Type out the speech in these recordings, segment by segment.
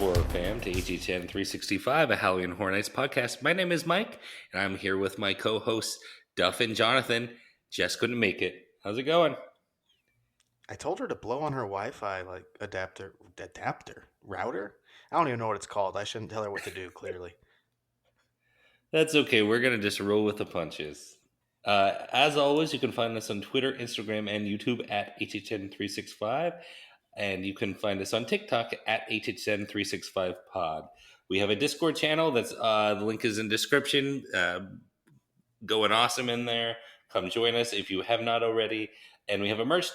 horror fam, to HHN 365, a Halloween Horror Nights podcast. My name is Mike, and I'm here with my co-hosts, Duff and Jonathan. Jess couldn't make it. How's it going? I told her to blow on her Wi-Fi like router. I don't even know what it's called. I shouldn't tell her what to do. Clearly, That's okay. We're going to just roll with the punches. As always, you can find us on Twitter, Instagram, and YouTube at HHN365. And you can find us on TikTok at HHN365pod. We have a Discord channel that's the link is in description. Going awesome in there. Come join us if you have not already. And we have a merch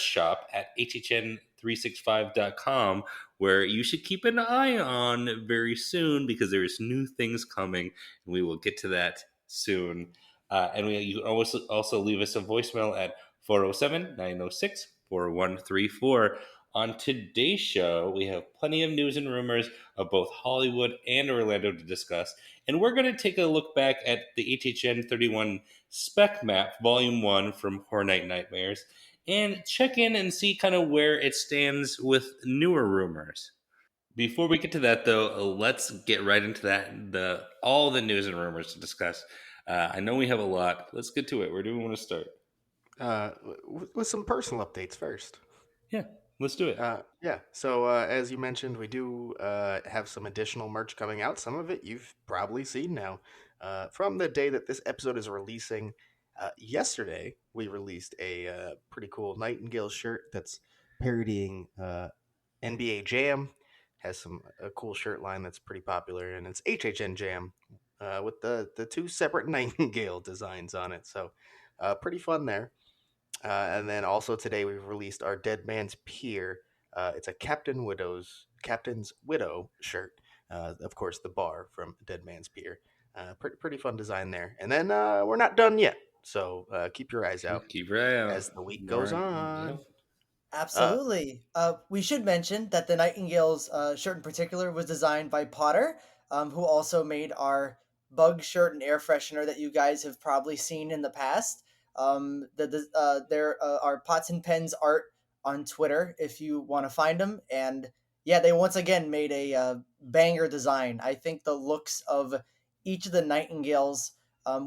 shop at hhn365.com where you should keep an eye on very soon because there's new things coming, and we will get to that soon. You can also leave us a voicemail at 407-906-4134. On today's show, we have plenty of news and rumors of both Hollywood and Orlando to discuss. And we're going to take a look back at the HHN 31 Spec Map, Volume 1 from Horror Night Nightmares, and check in and see kind of where it stands with newer rumors. Before we get to that, though, let's get right into all the news and rumors to discuss. I know we have a lot. Let's get to it. Where do we want to start? with some personal updates first. Yeah, let's do it. Yeah. So as you mentioned, we do have some additional merch coming out. Some of it you've probably seen now. From the day that this episode is releasing, yesterday we released a pretty cool Nightingale shirt that's parodying NBA Jam. Has a cool shirt line that's pretty popular, and it's HHN Jam with the two separate Nightingale designs on it. So pretty fun there. And then also today we've released our Dead Man's Pier. It's a Captain's Widow shirt. Of course, the bar from Dead Man's Pier. Pretty fun design there. And then we're not done yet, so keep your eyes out Keep your eye out as the week goes on. Yep. Absolutely. We should mention that the Nightingale's shirt in particular was designed by Potter, who also made our bug shirt and air freshener that you guys have probably seen in the past. There are Pots and Pens art on Twitter if you want to find them. And yeah, they once again made a banger design. I think the looks of each of the Nightingales,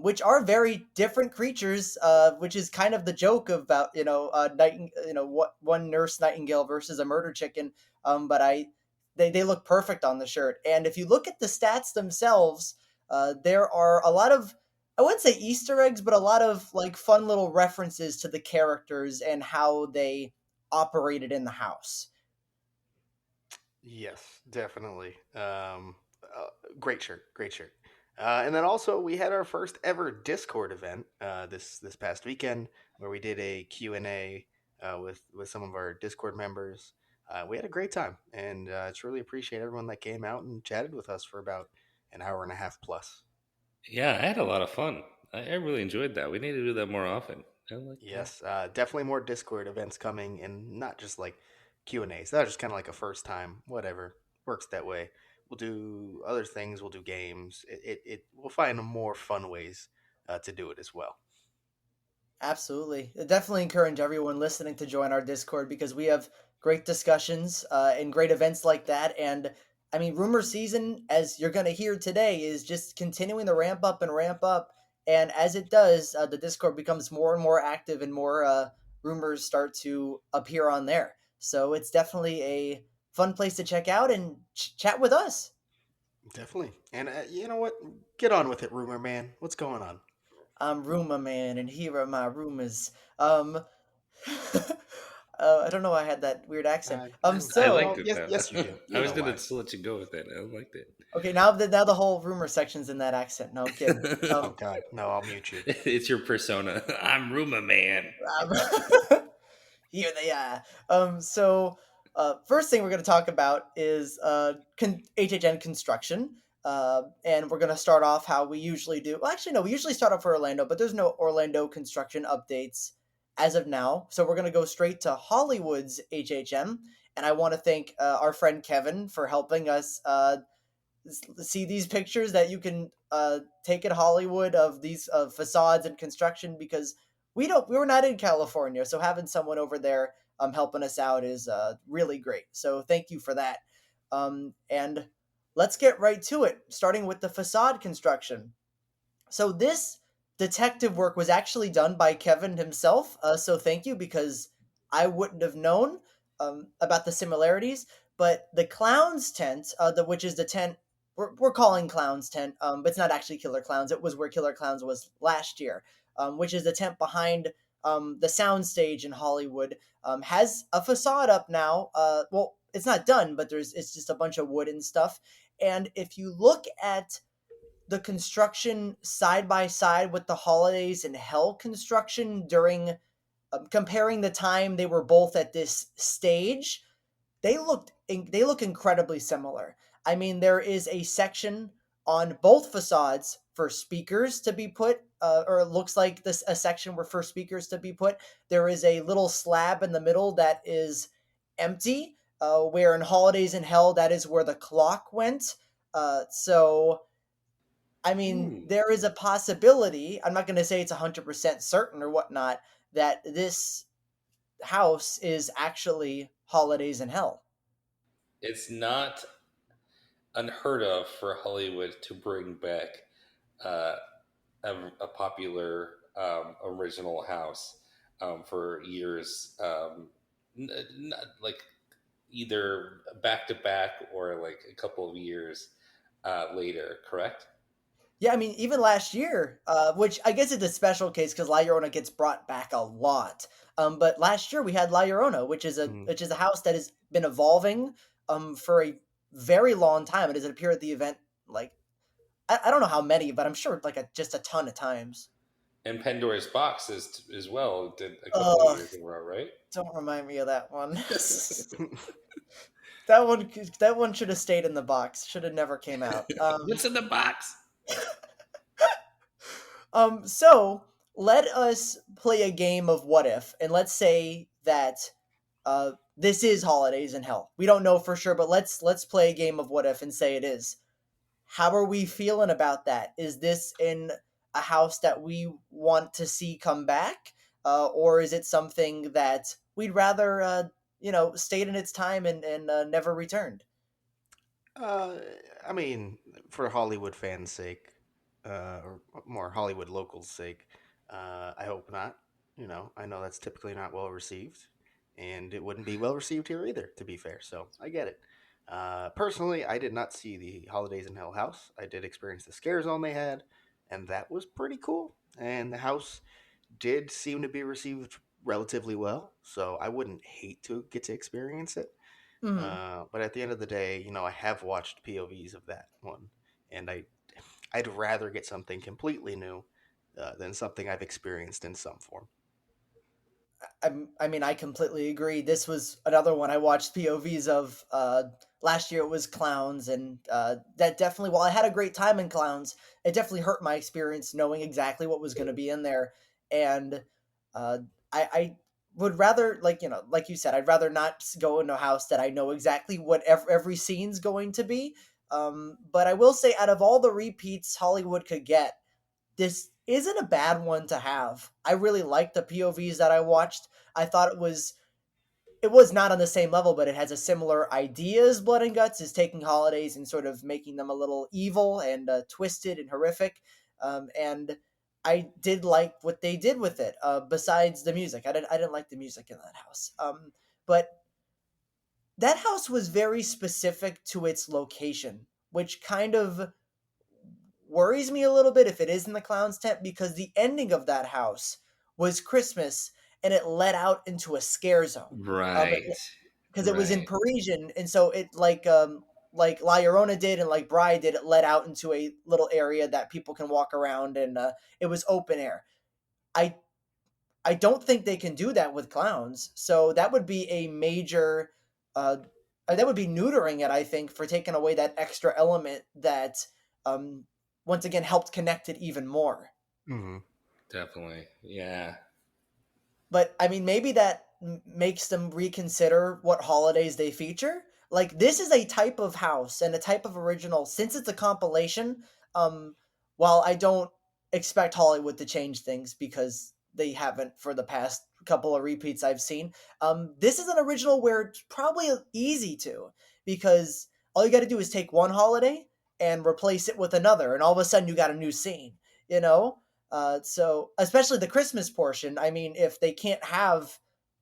which are very different creatures, which is kind of the joke about one nurse nightingale versus a murder chicken. But they look perfect on the shirt, and if you look at the stats themselves, there are a lot of, I wouldn't say Easter eggs, but a lot of like fun little references to the characters and how they operated in the house. Yes, definitely. Great shirt, great shirt. And then also we had our first ever Discord event this past weekend where we did a Q&A with some of our Discord members. We had a great time, and it's really appreciate everyone that came out and chatted with us for about an hour and a half plus. Yeah, I had a lot of fun. I really enjoyed that. We need to do that more often. Yes, definitely more Discord events coming, and not just like Q&As. That was just kind of like a first time, whatever. Works that way. We'll do other things. We'll do games. We'll find more fun ways to do it as well. Absolutely. I definitely encourage everyone listening to join our Discord because we have great discussions and great events like that. And I mean, rumor season, as you're going to hear today, is just continuing to ramp up and ramp up. And as it does, the Discord becomes more and more active and more rumors start to appear on there. So it's definitely a fun place to check out and chat with us. Definitely. And you know what? Get on with it, rumor man. What's going on? I'm Rumor Man, and here are my rumors. I don't know why I had that weird accent. I liked it, yes, though. yes, you do. I was going to let you go with it. I liked it. Okay, now the whole rumor section's in that accent. No, I'm kidding. Oh God, no! I'll mute you. It's your persona. I'm Rumor Man. Here they are. First thing we're going to talk about is HHN construction. And we're going to start off how we usually do. Well, actually, no, we usually start off for Orlando, but there's no Orlando construction updates as of now. So we're going to go straight to Hollywood's HHM. And I want to thank our friend Kevin for helping us see these pictures that you can take at Hollywood of these facades and construction, because we were not in California. So having someone over there helping us out is really great. So thank you for that. And let's get right to it, starting with the facade construction. So this detective work was actually done by Kevin himself. So thank you, because I wouldn't have known about the similarities. But the clown's tent, which is the tent we're calling clown's tent, but it's not actually Killer Clowns. It was where Killer Clowns was last year, which is the tent behind the soundstage in Hollywood. Has a facade up now. Well, it's not done, but it's just a bunch of wood and stuff. And if you look at the construction side by side with the Holidays in Hell construction during comparing the time they were both at this stage, they look incredibly similar. I mean, there is a section on both facades for speakers to be put, or it looks like this a section where for speakers to be put. There is a little slab in the middle that is empty, where in Holidays in Hell that is where the clock went. So I mean, Ooh. there is a possibility. I'm not going to say it's 100% certain or whatnot that this house is actually Holidays in Hell. It's not unheard of for Hollywood to bring back uh, a popular original house for years, like either back to back or like a couple of years later. Correct? Yeah, I mean, even last year, which I guess is a special case because La Llorona gets brought back a lot. But last year we had La Llorona, Mhm. which is a house that has been evolving for a very long time. It has appeared at the event like I don't know how many, but I'm sure like just a ton of times. And Pandora's Box is as well. Did a couple of Ugh, years in a row, right? don't remind me of that one. That one that one should have stayed in the box. Should have never came out. What's in the box? So let us play a game of what if, and let's say that this is Holidays in Hell. We don't know for sure, but let's play a game of what if and say it is. How are we feeling about that? Is this in a house that we want to see come back, or is it something that we'd rather stayed in its time and never returned? Uh, I mean, for Hollywood fans' sake, or more Hollywood locals' sake, I hope not. I know that's typically not well received, and it wouldn't be well received here either, to be fair. So I get it. Personally, I did not see the Holidays in Hell house. I did experience the scare zone they had, and that was pretty cool. And the house did seem to be received relatively well, so I wouldn't hate to get to experience it. Hmm. But at the end of the day, I have watched POVs of that one, and I'd rather get something completely new than something I've experienced in some form. I mean, I completely agree. This was another one I watched POVs of. Last year it was Clowns, and that definitely, while I had a great time in Clowns, it definitely hurt my experience knowing exactly what was going to be in there. And uh, I would rather, like you said, I'd rather not go into a house that I know exactly what every scene's going to be. But I will say, out of all the repeats Hollywood could get, this isn't a bad one to have. I really liked the POVs that I watched. I thought it was not on the same level, but it has a similar idea as Blood and Guts, is taking holidays and sort of making them a little evil and twisted and horrific. And I did like what they did with it. Besides the music, I didn't like the music in that house. But that house was very specific to its location, which kind of worries me a little bit if it is in the clown's tent, because the ending of that house was Christmas and it led out into a scare zone. Right. Because it was in Right. Parisian, and so it like La Llorona did and like Bride did, it led out into a little area that people can walk around, and it was open air. I I don't think they can do that with clowns, so that would be a major uh that would be neutering it, I think, for taking away that extra element that um once again helped connect it even more. Hmm. Definitely. Yeah. But I mean, maybe that makes them reconsider what holidays they feature. Like, this is a type of house and a type of original. Since it's a compilation, um, while I don't expect Hollywood to change things because they haven't for the past couple of repeats I've seen, this is an original where it's probably easy to, because all you got to do is take one holiday and replace it with another, and all of a sudden you got a new scene. You know, so especially the Christmas portion. I mean, if they can't have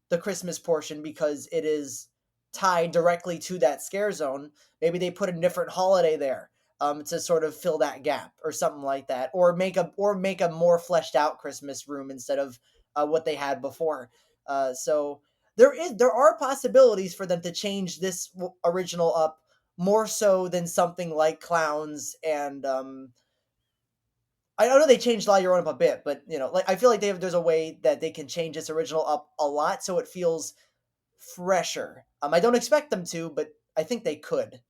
the Christmas portion because it is tied directly to that scare zone, maybe they put a different holiday there to sort of fill that gap or something like that, or make a more fleshed out Christmas room instead of what they had before. So there are possibilities for them to change this original up more so than something like clowns and I know they changed La Llorona up a bit, but like I feel like there's a way that they can change this original up a lot so it feels fresher. I don't expect them to, but I think they could.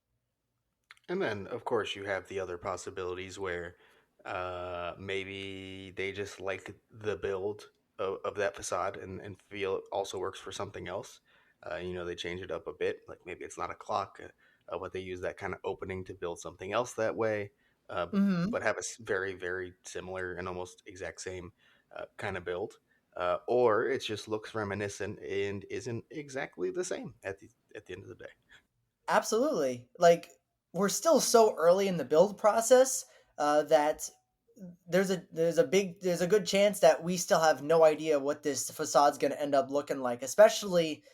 And then, of course, you have the other possibilities where maybe they just like the build of that facade and feel it also works for something else. They change it up a bit. Like maybe it's not a clock, but they use that kind of opening to build something else that way, uh, Hmm. but have a very, very similar and almost exact same kind of build. Or it just looks reminiscent and isn't exactly the same at the end of the day. Absolutely. Like we're still so early in the build process that there's a good chance that we still have no idea what this facade's going to end up looking like, especially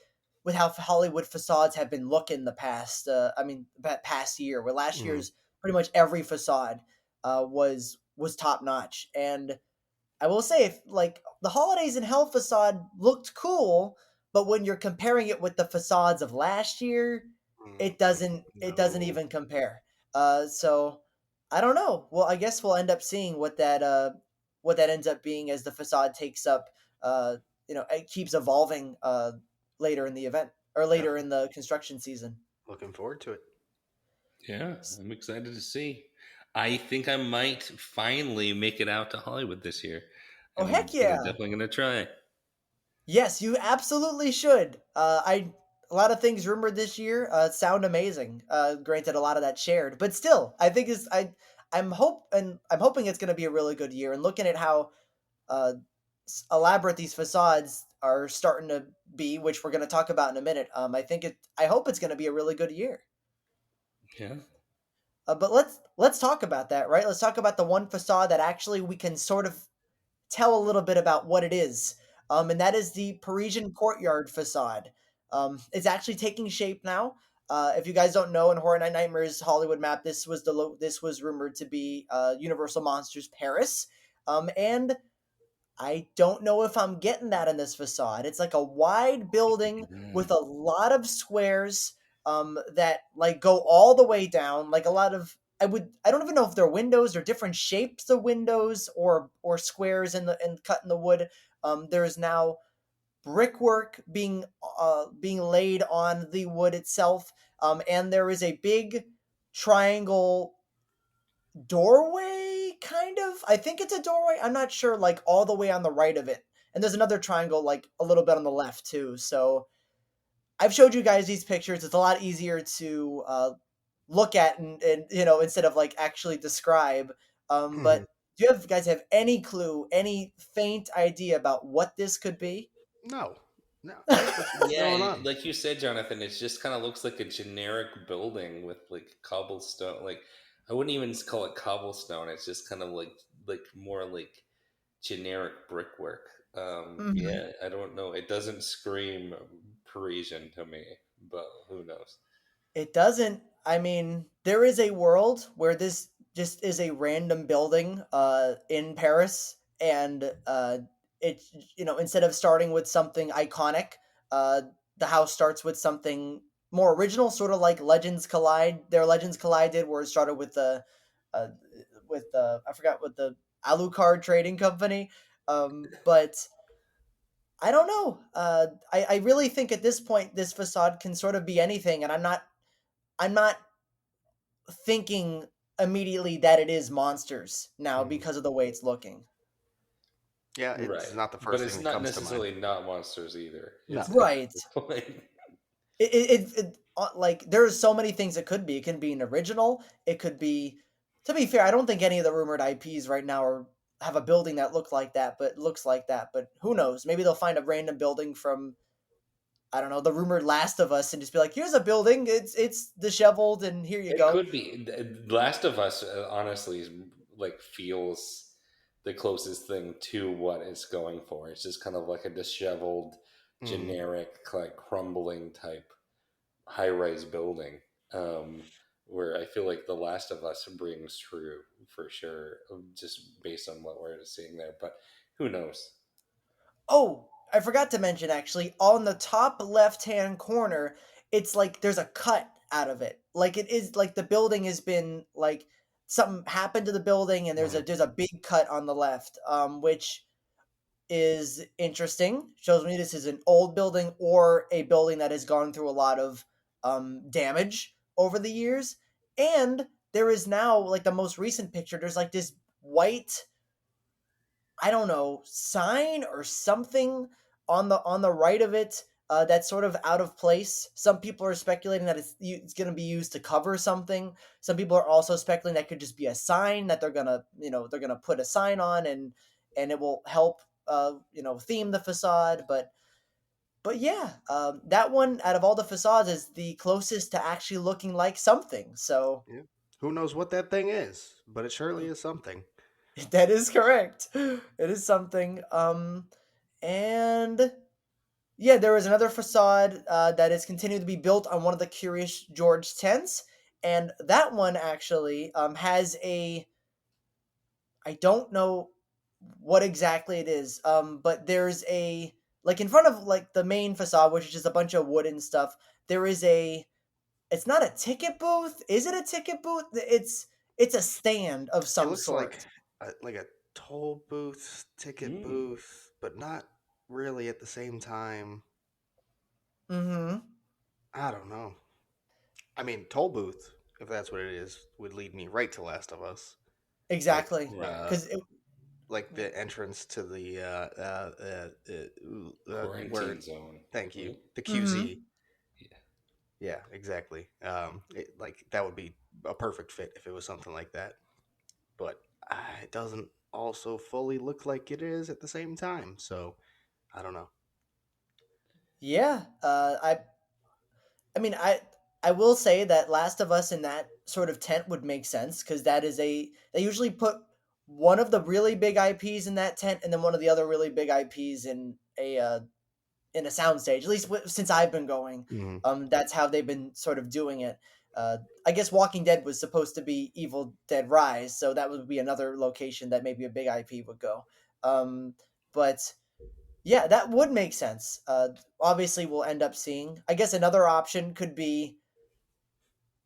with how Hollywood facades have been looking the past. I mean, past year. Where last Mhm. year's pretty much every facade was top notch, and I will say, if like the Holidays in Hell facade looked cool, but when you're comparing it with the facades of last year, it doesn't No. even compare. So I don't know. Well, I guess we'll end up seeing what that ends up being as the facade takes up. It keeps evolving later in the event or later Definitely in the construction season. looking forward to it. Yeah, I'm excited to see. I think I might finally make it out to Hollywood this year. Oh heck yeah! Definitely gonna try. Yes, you absolutely should. I A lot of things rumored this year sound amazing. Granted, a lot of that shared, but still, I think is I'm hoping it's going to be a really good year. And looking at how uh, elaborate these facades are starting to be, which we're going to talk about in a minute, I hope it's going to be a really good year. Yeah. But let's talk about that, right? Let's talk about the one facade that actually we can sort of tell a little bit about what it is, and that is the Parisian courtyard facade. It's actually taking shape now. If you guys don't know, in Horror Night Nightmares Hollywood map, this was rumored to be Universal Monsters Paris, and I don't know if I'm getting that in this facade. It's like a wide building with a lot of squares that like go all the way down. Like a lot of I don't even know if they're windows or different shapes of windows or squares in cut in the wood. There is now brickwork being laid on the wood itself, and there is a big triangle doorway, kind of. I think it's a doorway. I'm not sure, like all the way on the right of it. And there's another triangle, like a little bit on the left too. So I've showed you guys these pictures. It's a lot easier to look at and instead of like actually describe. But do you guys have any clue, any faint idea about what this could be? No, no. What's going Yeah, on? like you said, Jonathan, it just kind of looks like a generic building with like cobblestone. Like I wouldn't even call it cobblestone. It's just kind of like more like generic brickwork. Hmm. Yeah, I don't know. It doesn't scream Parisian to me, but who knows? It doesn't. I mean, there is a world where this just is a random building in Paris, and it instead of starting with something iconic, uh the house starts with something more original, sort of like Legends Collide. Their Legends Collide did, where it started uh with the I forgot what the Alucard trading company. But I don't know. I really think at this point this facade can sort of be anything, and I'm not thinking immediately that it is monsters now Mhm. because of the way it's looking. Yeah, it's Right, not the but first thing it's that not comes to mind. necessarily not monsters either. No. It's kind Right. of like Like there's so many things it could be. It can be an original. It could be. To be fair, I don't think any of the rumored IPs right now have a building that looks like that. But who knows? Maybe they'll find a random building from I don't know, the rumored Last of Us and just be like, here's a building, it's disheveled, and here you It go. could be. Last of Us, honestly, like feels the closest thing to what it's going for. It's just kind of like a disheveled, Mm, generic, like crumbling type high-rise building. Where I feel like The Last of Us brings true for sure, just based on what we're seeing there. But who knows? Oh, I forgot to mention actually, on the top left hand corner, it's like there's a cut out of it. Like it is like the building has been like something happened to the building and mhm. there's a big cut on the left, which is interesting. Shows me this is an old building or a building that has gone through a lot of damage over the years. And there is now like the most recent picture, there's like this white, I don't know, sign or something on the right of it, that's sort of out of place. Some people are speculating that it's going to be used to cover something. Some people are also speculating that could just be a sign that they're gonna put a sign on, and it will help theme the facade. But yeah, that one out of all the facades is the closest to actually looking like something. So Yeah. Who knows what that thing is, but it surely is something. that is correct. It is something. And yeah, there is another facade that is continuing to be built on one of the Curious George tents, and that one actually has a, I don't know what exactly it is, but there's a, like in front of like the main facade, which is just a bunch of wood and stuff. There is a, it's not a ticket booth. Is it a ticket booth? It's a stand of It some looks like sort. a toll booth, ticket Mm, booth, but not really at the same time. Mm-hmm. I don't know. I mean, toll booth, if that's what it is, would lead me right to Last of Us. Like, Exactly. right. Because like the entrance to the word. Quarantine zone, Thank you, right? the QZ. mm-hmm. Yeah. Yeah, exactly. Like that would be a perfect fit if it was something like that. But it doesn't also fully look like it is at the same time. So I don't know. Yeah. I mean, I will say that Last of Us in that sort of tent would make sense because that is a, they usually put one of the really big IPs in that tent and then one of the other really big IPs in a soundstage. At least since I've been going, Mhm. that's how they've been sort of doing it. I guess Walking Dead was supposed to be Evil Dead Rise, so that would be another location that maybe a big IP would go. But yeah, that would make sense. Obviously, we'll end up seeing. I guess another option could be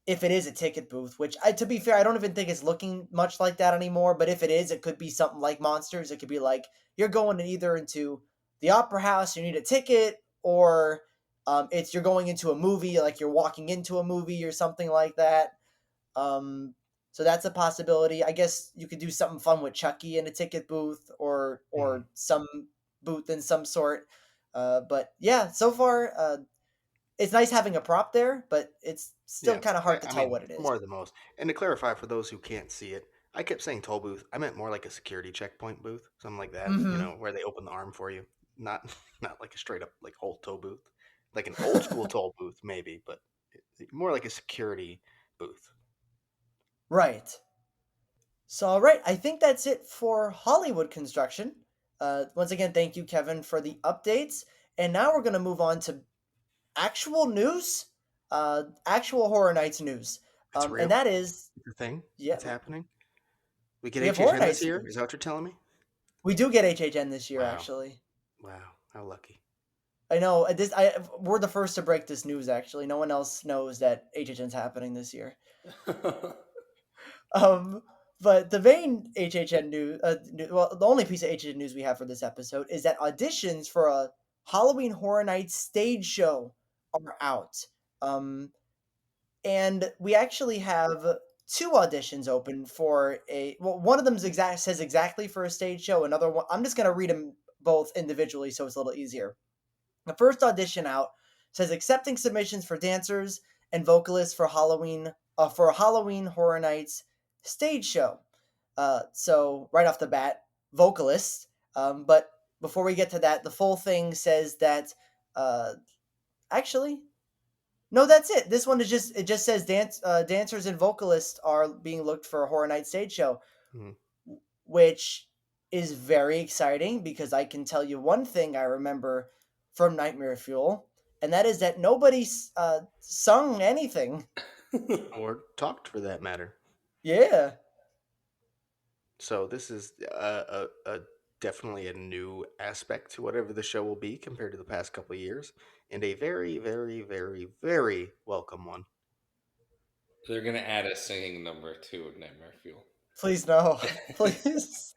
if it is a ticket booth, which to be fair, I don't even think it's looking much like that anymore. But if it is, it could be something like Monsters. It could be like you're going either into the opera house, you need a ticket, or it's you're going into a movie, like you're walking into a movie or something like that. Um, so that's a possibility. I guess you could do something fun with Chucky in a ticket booth, Mhm. or some booth in some sort. But yeah, so far it's nice having a prop there, but it's still Yeah, kind of hard to I tell mean, what it is. more than most. And to clarify for those who can't see it, I kept saying toll booth. I meant more like a security checkpoint booth, something like that. Mm-hmm. Where they open the arm for you, not not like a straight up like whole toll booth, like an old school toll booth maybe, but more like a security booth. Right. So, all right, I think that's it for Hollywood construction. Once again, thank you, Kevin, for the updates. And now we're going to move on to actual news, actual Horror Nights news. It's And real. that is, It's a thing. yeah, It's happening. We get we have Horror HHN this Nights year. Is news. that what you're telling me? We do get HHN this year, Wow, actually. wow, how lucky. I know we're the first to break this news. Actually, no one else knows that HHN's happening this year. Um, but the main HHN news, well, the only piece of HHN news we have for this episode is that auditions for a Halloween Horror Nights stage show are out. Um, and we actually have two auditions open for a. Well, one of them says exactly for a stage show. Another one, I'm just gonna read them both individually, so it's a little easier. The first audition out says accepting submissions for dancers and vocalists for Halloween Horror Nights stage show. So right off the bat, vocalists. But before we get to that, the full thing says that uh, Actually, no, that's it. This one is just it just says dancers and vocalists are being looked for a Horror Night stage show, Mhm. which is very exciting because I can tell you one thing I remember from Nightmare Fuel, and that is that nobody sung anything. Or talked for that matter. Yeah. So this is definitely a new aspect to whatever the show will be compared to the past couple of years, and a very, very, very, very welcome one. They're gonna add a singing number to Nightmare Fuel. Please no. Please.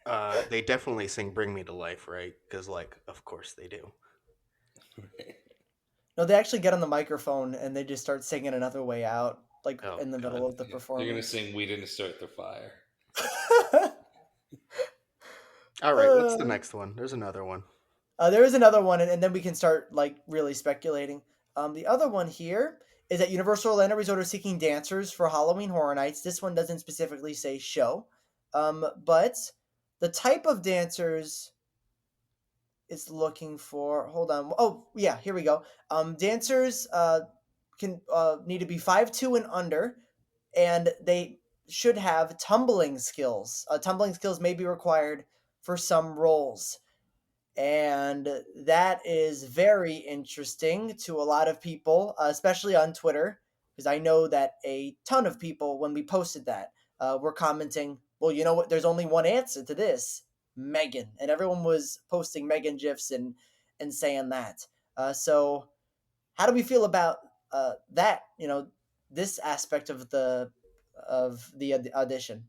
They definitely sing "Bring Me to Life," right? Because, like, of course they do. No, they actually get on the microphone and they just start singing Another Way Out, like Oh in the middle God. of the They're gonna performance. sing "We Didn't Start the Fire." All right, what's the uh, next one? There's another one. there is another one, and then we can start like really speculating. The other one here is that Universal Orlando Resort are seeking dancers for Halloween Horror Nights. This one doesn't specifically say show, but the type of dancers it's looking for. Hold on. Oh yeah, here we go. Dancers can need to be 5'2" and under, and they should have tumbling skills. Tumbling skills may be required for some roles. And that is very interesting to a lot of people, especially on Twitter, because I know that a ton of people, when we posted that, were commenting, well, you know what? There's only one answer to this, Megan. And everyone was posting Megan GIFs and saying that. So, how do we feel about that? This aspect of the audition.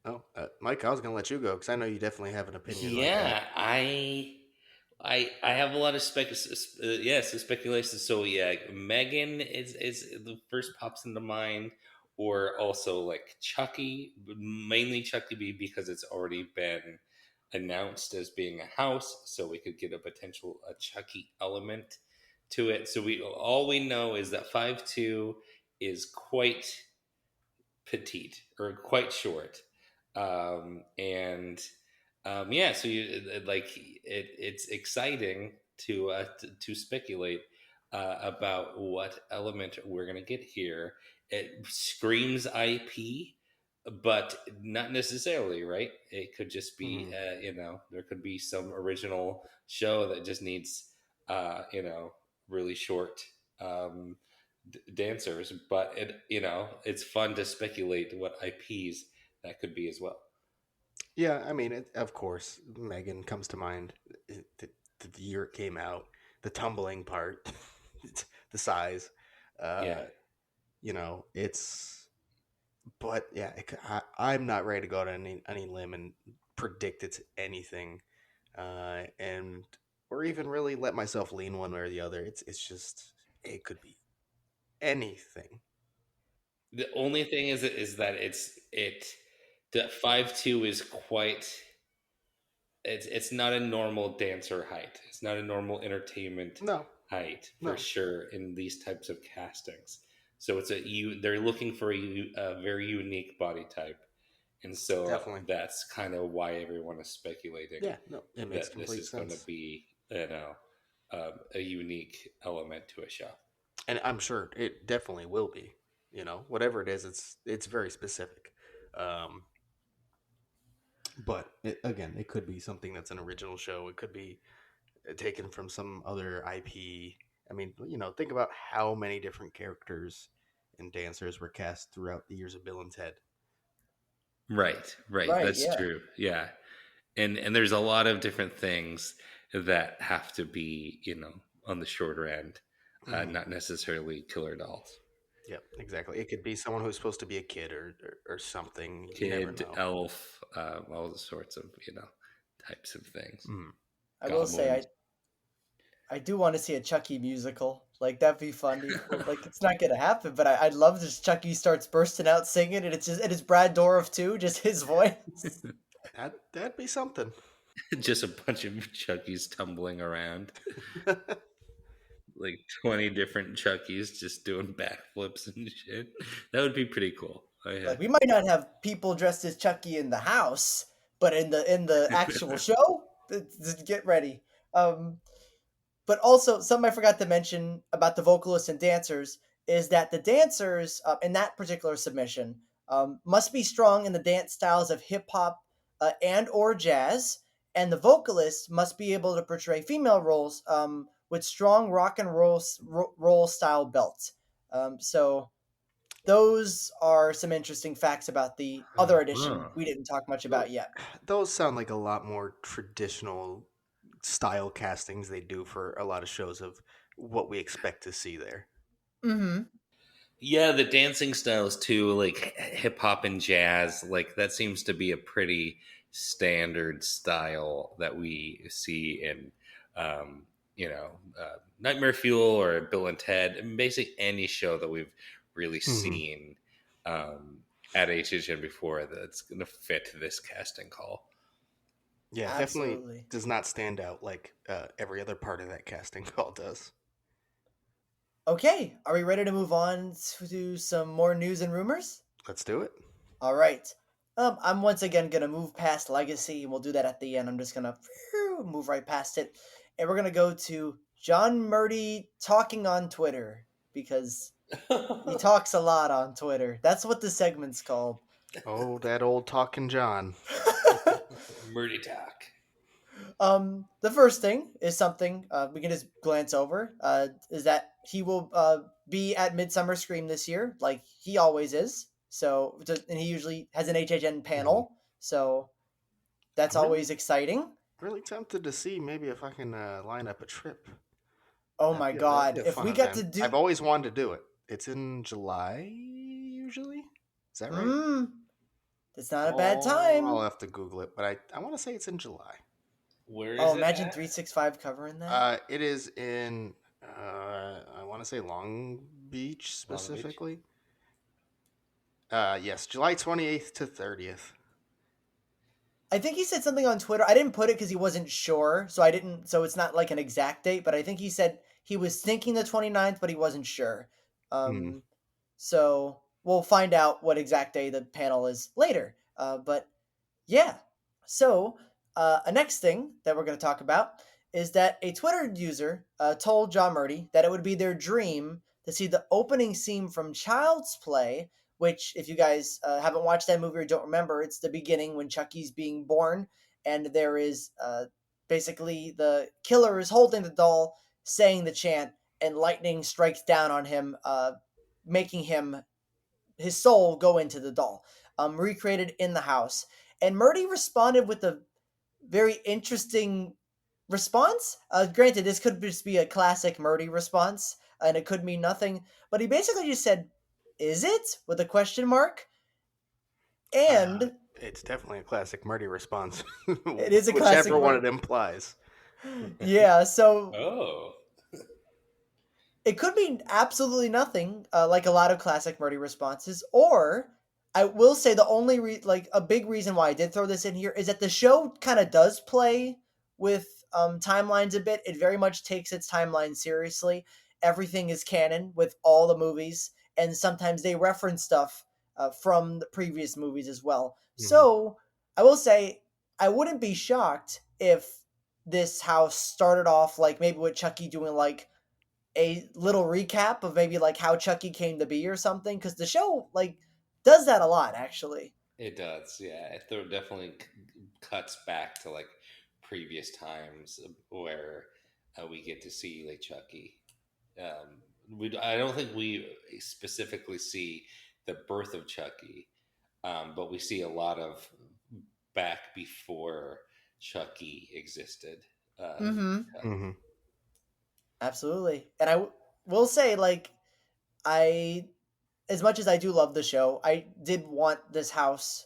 Oh, Mike, I was gonna let you go because I know you definitely have an opinion like that. Yeah, I have a lot of some speculation. So yeah, Megan is the first pops into mind, or also like Chucky, mainly Chucky B because it's already been announced as being a house, so we could get a Chucky element to it. So we all we know is that 5'2" is quite petite or quite short, and yeah, so it's exciting to speculate about what element we're gonna get here. It screams IP, but not necessarily, right? It could just be Hmm. there could be some original show that just needs really short um, dancers, but it's fun to speculate what IPs that could be as well. Yeah, I mean, of course, Megan comes to mind. The year it came out, the tumbling part, the size. Yeah. Uh, it's. But yeah, I'm not ready to go to any limb and predict it's anything, and or even really let myself lean one way or the other. It's just it could be anything. The only thing is that the 5'2" is quite it's not a normal dancer height. It's not a normal entertainment No, height for no, sure in these types of castings. So they're looking for a very unique body type, and so definitely. that's kind of why everyone is speculating Yeah, no, it makes that this complete is going to sense. be a unique element to a show. And I'm sure it definitely will be. Whatever it is, it's very specific. Um, but again, it could be something that's an original show. It could be taken from some other IP. I mean, think about how many different characters and dancers were cast throughout the years of Bill and Ted. Right, right. Right, That's yeah. true. Yeah, and there's a lot of different things that have to be on the shorter end, Hmm. not necessarily killer dolls. Yep, exactly. It could be someone who's supposed to be a kid or something. You never Kid, know. elf, all sorts of types of things. Mm. I will say Goblins. I do want to see a Chucky musical. Like that'd be funny. Like it's not gonna happen, but I'd love this. Chucky starts bursting out singing, and it's Brad Dourif too, just his voice. That'd be something. Just a bunch of Chuckies tumbling around, like 20 different Chuckies just doing backflips and shit. That would be pretty cool. Oh yeah. Like we might not have people dressed as Chucky in the house, but in the actual show, get ready. Um, but also something I forgot to mention about the vocalists and dancers is that the dancers in that particular submission must be strong in the dance styles of hip hop and or jazz, and the vocalists must be able to portray female roles with strong rock and roll style belts. So those are some interesting facts about the other edition Huh. we didn't talk much Tho- about yet. Those sound like a lot more traditional style castings they do for a lot of shows of what we expect to see there. Mm-hmm. Yeah, the dancing styles too, like hip hop and jazz, like that seems to be a pretty standard style that we see in, um, Nightmare Fuel or Bill and Ted, and basically any show that we've really Hmm. seen um, at HHN before that's going to fit this casting call. Yeah, it definitely Absolutely. does not stand out like every other part of that casting call does. Okay, are we ready to move on to some more news and rumors? Let's do it. All right. I'm once again gonna move past Legacy, and we'll do that at the end. I'm just gonna move right past it, and we're gonna go to John Murdy talking on Twitter because he talks a lot on Twitter. That's what the segment's called. Oh, that old talking John. Murdy talk. The first thing is something we can just glance over. Is that he will be at Midsummer Scream this year, like he always is. So, and he usually has an HHN Hmm. panel, so that's I'm really, always exciting. really tempted to see maybe if I can line up a trip. Oh my That'd be God! a If fun we got event. to do, I've always wanted to do it. It's in July usually. Is that right? mm, it's not a bad Oh, I'll time. have to Google it, but I want to say it's in July. Where Oh, is it imagine at? 365 covering that. It is in I want to say Long Beach Long Beach? specifically. Yes, July 28th to 30th. I think he said something on Twitter. I didn't put it because he wasn't sure, so I didn't. So it's not like an exact date, but I think he said he was thinking the 29th, but he wasn't sure. Hmm. Um, so we'll find out what exact day the panel is later. But yeah. So, a next thing that we're going to talk about is that a Twitter user told John Murdy that it would be their dream to see the opening scene from Child's Play, which, if you guys haven't watched that movie or don't remember, it's the beginning when Chucky's being born, and there is basically the killer is holding the doll, saying the chant, and lightning strikes down on him, making him his soul go into the doll, recreated in the house. And Murdy responded with a very interesting response. Granted, this could just be a classic Murdy response, and it could mean nothing. But he basically just said, "Is it?" with a question mark. And It's definitely a classic Murdy response, it is a classic whichever one Murdy. it implies. Yeah, so Oh. it could mean absolutely nothing, like a lot of classic Murdy responses, or I will say the only like a big reason why I did throw this in here is that the show kind of does play with timelines a bit. It very much takes its timeline seriously. Everything is canon with all the movies, and sometimes they reference stuff from the previous movies as well. Hmm. So I will say I wouldn't be shocked if this house started off like maybe with Chucky doing like a little recap of maybe like how Chucky came to be or something, because the show like does that a lot actually. It does, yeah. It definitely cuts back to like previous times where we get to see like Chucky. I don't think we specifically see the birth of Chucky, but we see a lot of back before Chucky existed. Mm-hmm. Hmm. Absolutely, and will say like I as much as I do love the show, I did want this house.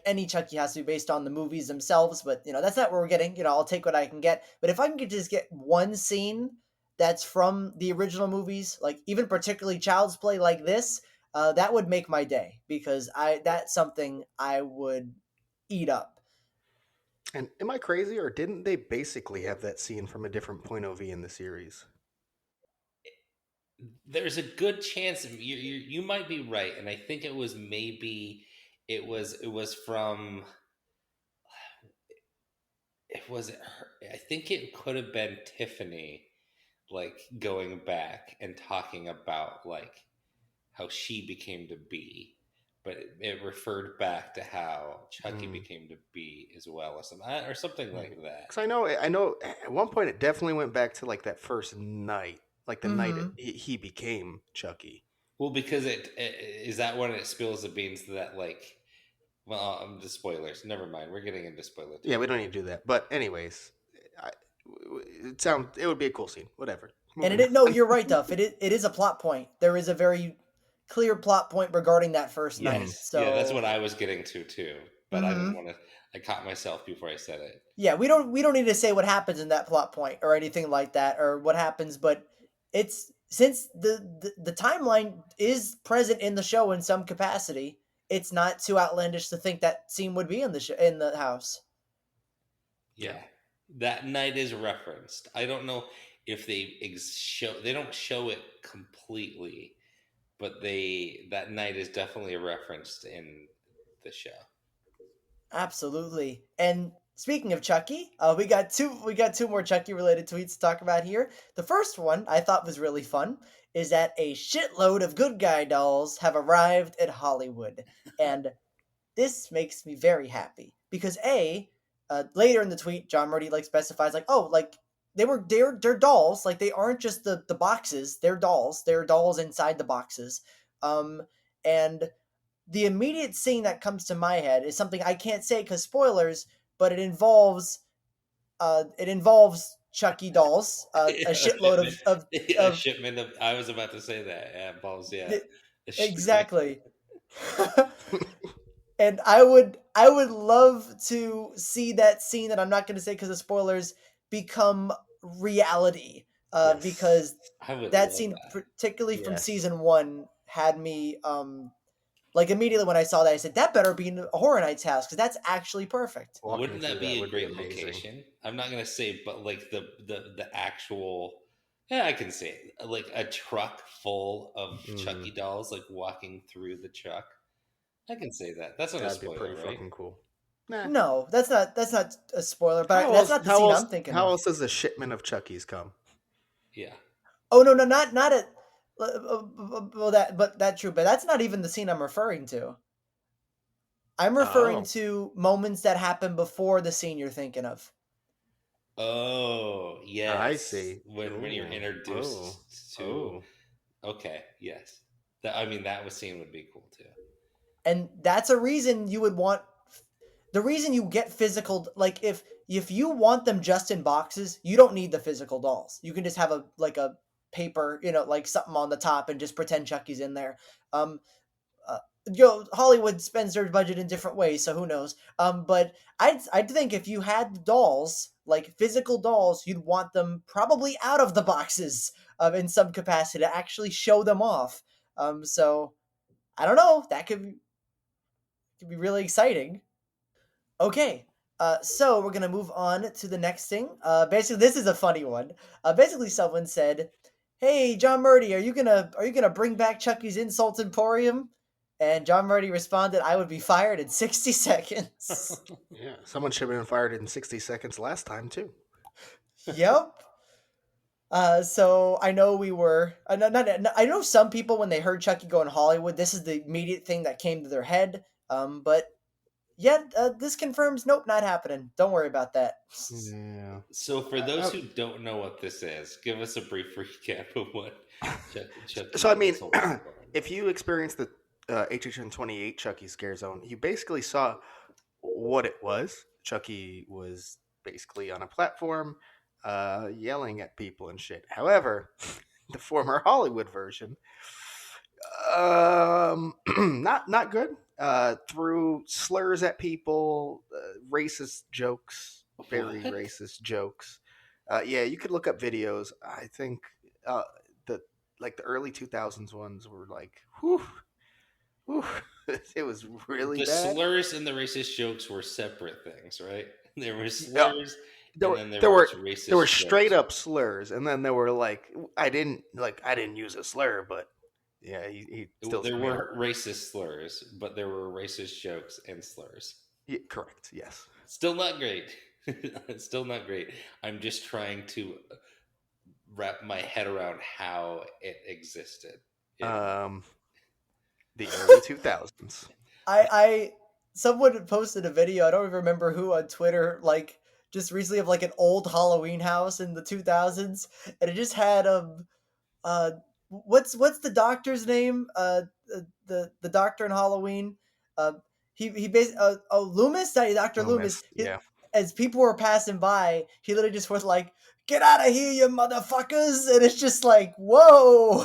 Any Chucky has to be based on the movies themselves, but that's not what we're getting. I'll take what I can get. But if I can just get one scene that's from the original movies, like even particularly Child's Play, like this, that would make my day because that's something I would eat up. And am I crazy, or didn't they basically have that scene from a different point of view in the series? There's a good chance you might be right, and I think it was maybe it was from it was her, I think it could have been Tiffany like going back and talking about like how she became to be, but it referred back to how Chucky Mm. became to be as well, or something like that. Because I know, at one point it definitely went back to like that first night, like the night Mm-hmm. he became Chucky. Well, because it is that when it spills the beans that like. Well, the spoilers. Never mind. We're getting into spoiler Yeah, we territory. don't need to do that. But anyways, I, it would be a cool scene. Whatever. And Moving no, on. you're right, Duff. It is a plot point. There is a very clear plot point regarding that first night. Mhm. Yes, yeah, that's So, what I was getting to too. But I didn't mm-hmm. want to. I caught myself before I said it. Yeah, we don't need to say what happens in that plot point or anything like that or what happens, but it's since the timeline is present in the show in some capacity, it's not too outlandish to think that scene would be in the house. Yeah. Yeah, that night is referenced. I don't know if show. They don't show it completely, but that night is definitely referenced in the show. Absolutely. And speaking of Chucky, we got two more Chucky related tweets to talk about here. The first one I thought was really fun is that a shitload of good guy dolls have arrived at Hollywood, and this makes me very happy because later in the tweet, John Murdy like specifies like, oh, like they're dolls, like they aren't just the boxes, they're dolls inside the boxes, um, and the immediate scene that comes to my head is something I can't say because spoilers, but it involves Chucky dolls, a A shitload shipment. of of Yeah, a of shipment of. I was about to say that. Yeah, balls. Yeah, the, a shipment. exactly. And I would love to see that scene that I'm not going to say because of spoilers become reality. Yes. Because I would that love scene, that. particularly from Yes. season one, had me like immediately when I saw that I said that better be in a Horror Nights house because that's actually perfect. Walking Wouldn't that through be that a would be great amazing. location? I'm not gonna say, but like the actual. Yeah, I can say it. Like a truck full of Hmm. Chucky dolls, like walking through the truck. I can say that. That's not a That'd be pretty spoiler, right? fucking cool. Nah. No, that's not a spoiler, but that's not the How scene else? I'm thinking How of. else does a shipment of Chuckies come? Yeah. Oh no, no, not a. Well, that's true, but that's not even the scene I'm referring to. I'm referring Oh, to moments that happen before the scene you're thinking of. Oh, I yes. see. When you're Oh, oh, introduced to. oh. Okay, yes. That scene would be cool too. And that's a reason you would want the reason you get physical, like if you want them just in boxes, you don't need the physical dolls. You can just have a paper, like something on the top and just pretend Chucky's in there. Um uh, Hollywood spends their budget in different ways, so who knows? But I'd think if you had dolls, like physical dolls, you'd want them probably out of the boxes, in some capacity to actually show them off. So I don't know. That could be really exciting. Okay. So we're gonna move on to the next thing. Basically, this is a funny one. Basically, someone said, "Hey, John Murdy, are you gonna bring back Chucky's Insult Emporium?" And John Murdy responded, "I would be fired in 60 seconds." Yeah, someone should have been fired in 60 seconds last time too. Yep. So I know we were. I know some people when they heard Chucky go in Hollywood, this is the immediate thing that came to their head. But yeah, this confirms, nope, not happening. Don't worry about that. Yeah. So, for those who don't know what this is, give us a brief recap of what So I Chucky mean, Insult Emporium if you experience the HHN 28 Chucky scare zone, you basically saw what it was. Chucky was basically on a platform, yelling at people and shit. However, the former Hollywood version, not good. Threw slurs at people, racist jokes, very What? racist jokes. Yeah, you could look up videos. I think the like the early 2000s ones were like, whew, whew. It was really The bad. slurs and the racist jokes were separate things, right? There were Yeah, slurs, there and were then there there was were there were racist straight jokes. up slurs, and then there were like I didn't use a slur, but yeah, he still There screwed me over. were racist slurs, but there were racist jokes and slurs. Yeah, correct. Yes. Still not great. Still not great. I'm just trying to wrap my head around how it existed. Um, the early 2000s. I someone posted a video. I don't even remember who on Twitter. Like just recently of like an old Halloween house in the 2000s, and it just had uh what's the doctor's name? The doctor in Halloween. Uh, he basically Loomis, Doctor Loomis. Loomis, yeah. As people were passing by, he literally just was like, "Get out of here, you motherfuckers!" And it's just like, whoa.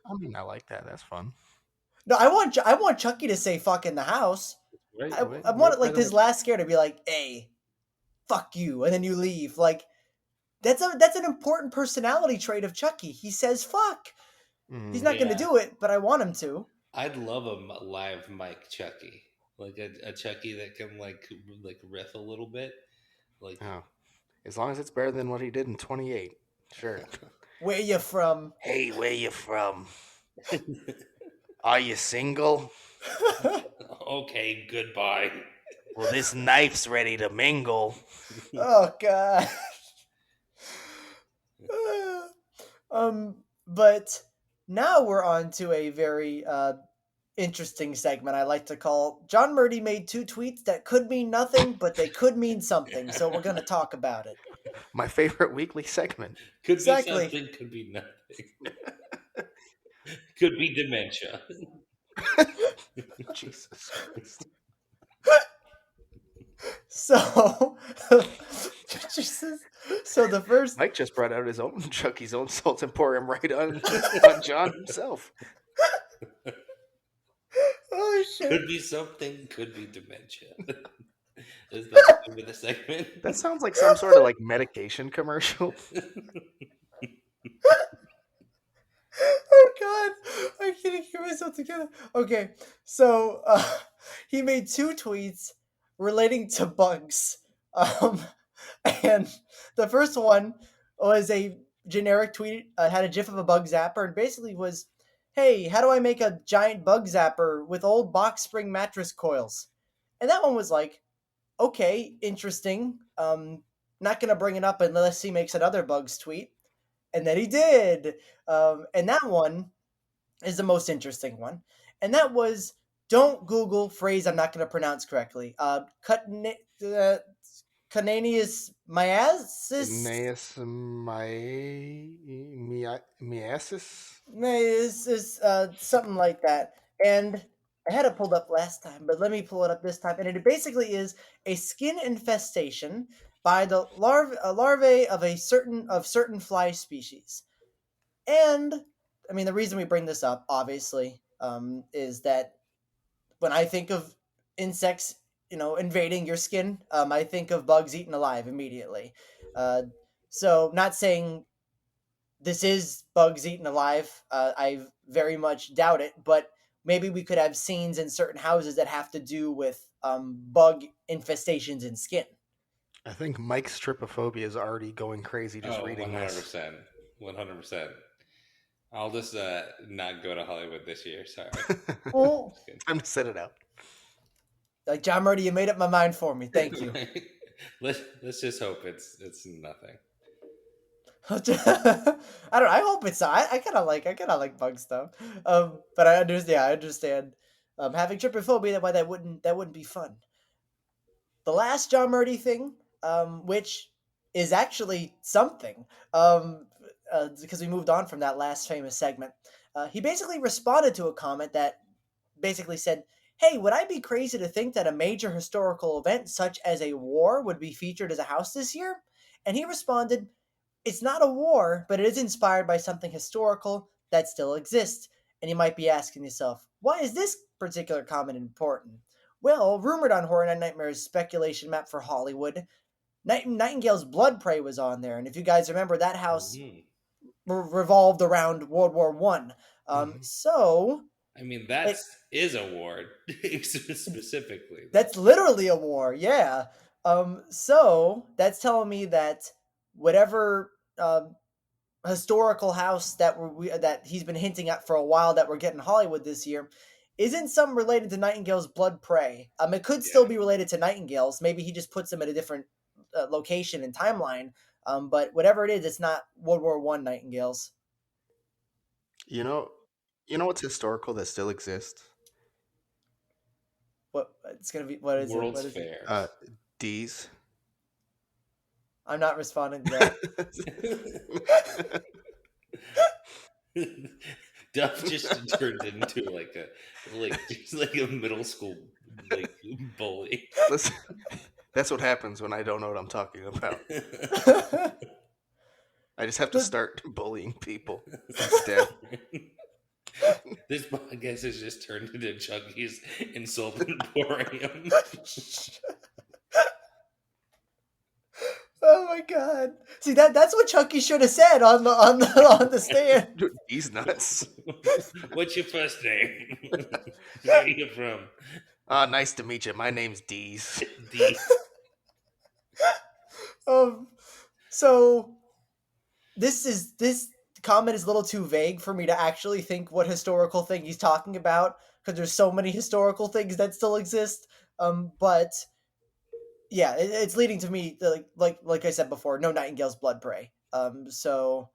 I mean, I like that. That's fun. No, I want Chucky to say "fuck" in the house. Right? I Way want like better this than last scare to be like, "Hey, fuck you," and then you leave. Like that's an important personality trait of Chucky. He says "fuck." He's Mm, not going to Yeah. do it, but I want him to. I'd love a live mic Chucky. Like a Chucky that can like riff a little bit. Like oh, as long as it's better than what he did in 28. Sure. Where you from? Hey, where you from? Are you single? okay, goodbye. Well, this knife's ready to mingle. Oh god. But now we're on to a very interesting segment I like to call John Murdy made two tweets that could mean nothing, but they could mean something. So we're going to talk about it. My favorite weekly segment. Could be Exactly. something, could be nothing. Could be dementia. Jesus Christ. So, Jesus. So the first. Mike just brought out his own Chucky's own salt emporium right on John himself. Oh shit. Could be something, could be dementia. Is that the name of the segment? That sounds like some sort of like medication commercial. Oh god, I can't get myself together. Okay, so he made two tweets relating to bugs, um, and the first one was a generic tweet. Had a GIF of a bug zapper, and basically was, "Hey, how do I make a giant bug zapper with old box spring mattress coils?" And that one was like, "Okay, interesting. Not gonna bring it up unless he makes another bugs tweet." And then he did. And that one is the most interesting one. And that was don't Google phrase I'm not going to pronounce correctly. Cananius miasis? Miasis? Is something like that. And I had it pulled up last time, but let me pull it up this time. And it basically is a skin infestation by the larvae of certain fly species. And I mean, the reason we bring this up, obviously, is that when I think of insects, invading your skin, I think of bugs eaten alive immediately. Uh, so, not saying this is bugs eaten alive. I very much doubt it, but maybe we could have scenes in certain houses that have to do with bug infestations in skin. I think Mike's trypophobia is already going crazy just Oh, reading this. 100%. 100%. I'll just not go to Hollywood this year. Sorry. Oh, Time to set it out. like John Murdy, you made up my mind for me. Thank you. Let's just hope it's nothing. I don't know. I hope it's not. I kind of like bug stuff. But I understand. Yeah, I understand. Having trypophobia, why that wouldn't be fun. The last John Murdy thing, which is actually something, because we moved on from that last famous segment. He basically responded to a comment that basically said, "Hey, would I be crazy to think that a major historical event such as a war would be featured as a house this year?" And he responded, "It's not a war, but it is inspired by something historical that still exists." And you might be asking yourself, why is this particular comment important? Well, rumored on Horror Night Nightmare's speculation map for Hollywood, Nightingale's Blood Prey was on there. And if you guys remember, that house revolved around World War One. So I mean, it, is a ward specifically. that's literally a war, yeah. So that's telling me that whatever historical house that he's been hinting at for a while that we're getting Hollywood this year isn't some related to Nightingale's Blood Prey. It could still be related to Nightingale's. Maybe he just puts them at a different location and timeline. But whatever it is, it's not World War One Nightingales. You know, you know what's historical that still exists? What it's gonna be? What is it? World's What is it? Uh, fairs. D's. I'm not responding to that. Duff just turned into just like a middle school like bully. Listen, that's what happens when I don't know what I'm talking about. I just have to The- start bullying people instead. This podcast has just turned into Chucky's insult emporium. Oh my god! See that's what Chucky should have said on the stand. Dude, D's nuts. What's your first name? Where are you from? Nice to meet you. My name's D's. D. Um, so this comment is a little too vague for me to actually think what historical thing he's talking about because there's so many historical things that still exist. But yeah, it's leading to me like I said before, no Nightingale's blood prey. So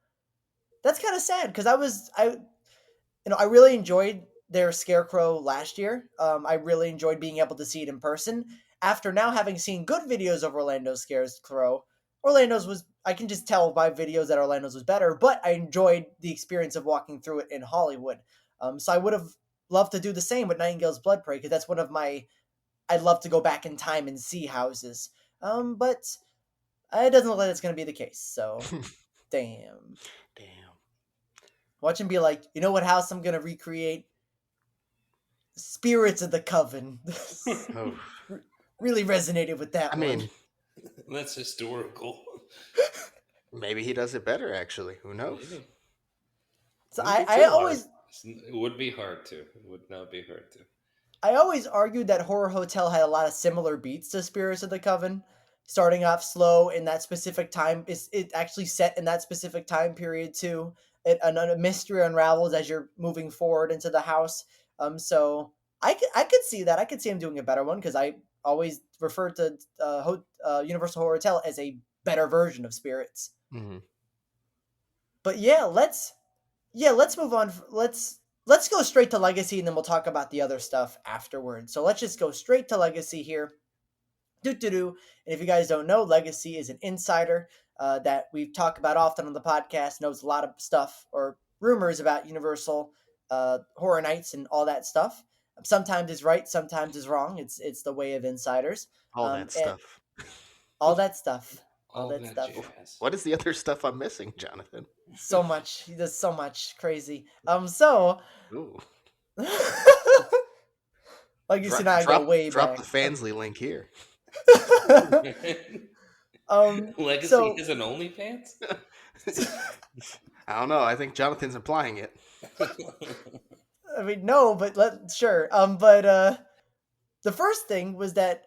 that's kind of sad because I really enjoyed their Scarecrow last year. I really enjoyed being able to see it in person. After now having seen good videos of Orlando's Scarecrow, Orlando's was I can just tell by videos that Orlando's was better, but I enjoyed the experience of walking through it in Hollywood. So I would have loved to do the same with Nightingale's Blood Prey because that's one of my I'd love to go back in time and see houses. But it doesn't look like that's going to be the case. So damn. Damn. Watch him be like, you know what house I'm going to recreate? Spirits of the Coven. Oh. Really resonated with that I one. mean, That's historical. maybe he does it better, actually. Who knows? Maybe. So Wouldn't be I too hard. always It would be hard to. It would not be hard to. I always argued that Horror Hotel had a lot of similar beats to Spirits of the Coven, starting off slow in that specific time. It actually set in that specific time period too. A mystery unravels as you're moving forward into the house. So I could see that. I could see him doing a better one because I always refer to Universal Horror Hotel as a better version of Spirits. Mhm. But let's move on. Let's go straight to Legacy, and then we'll talk about the other stuff afterwards. So let's just go straight to Legacy here. And if you guys don't know, Legacy is an insider that we talk about often on the podcast, knows a lot of stuff or rumors about Universal Horror Nights and all that stuff. Sometimes is right, sometimes is wrong. It's the way of insiders. All And that stuff. all that stuff. All that that stuff. jazz. What is the other stuff I'm missing, Jonathan? So much. He does so much crazy. So Ooh. like you see, now I go way drop back. the Fansly link here. Legacy so is an OnlyFans? I don't know. I think Jonathan's implying it. I mean, no, but sure. But the first thing was that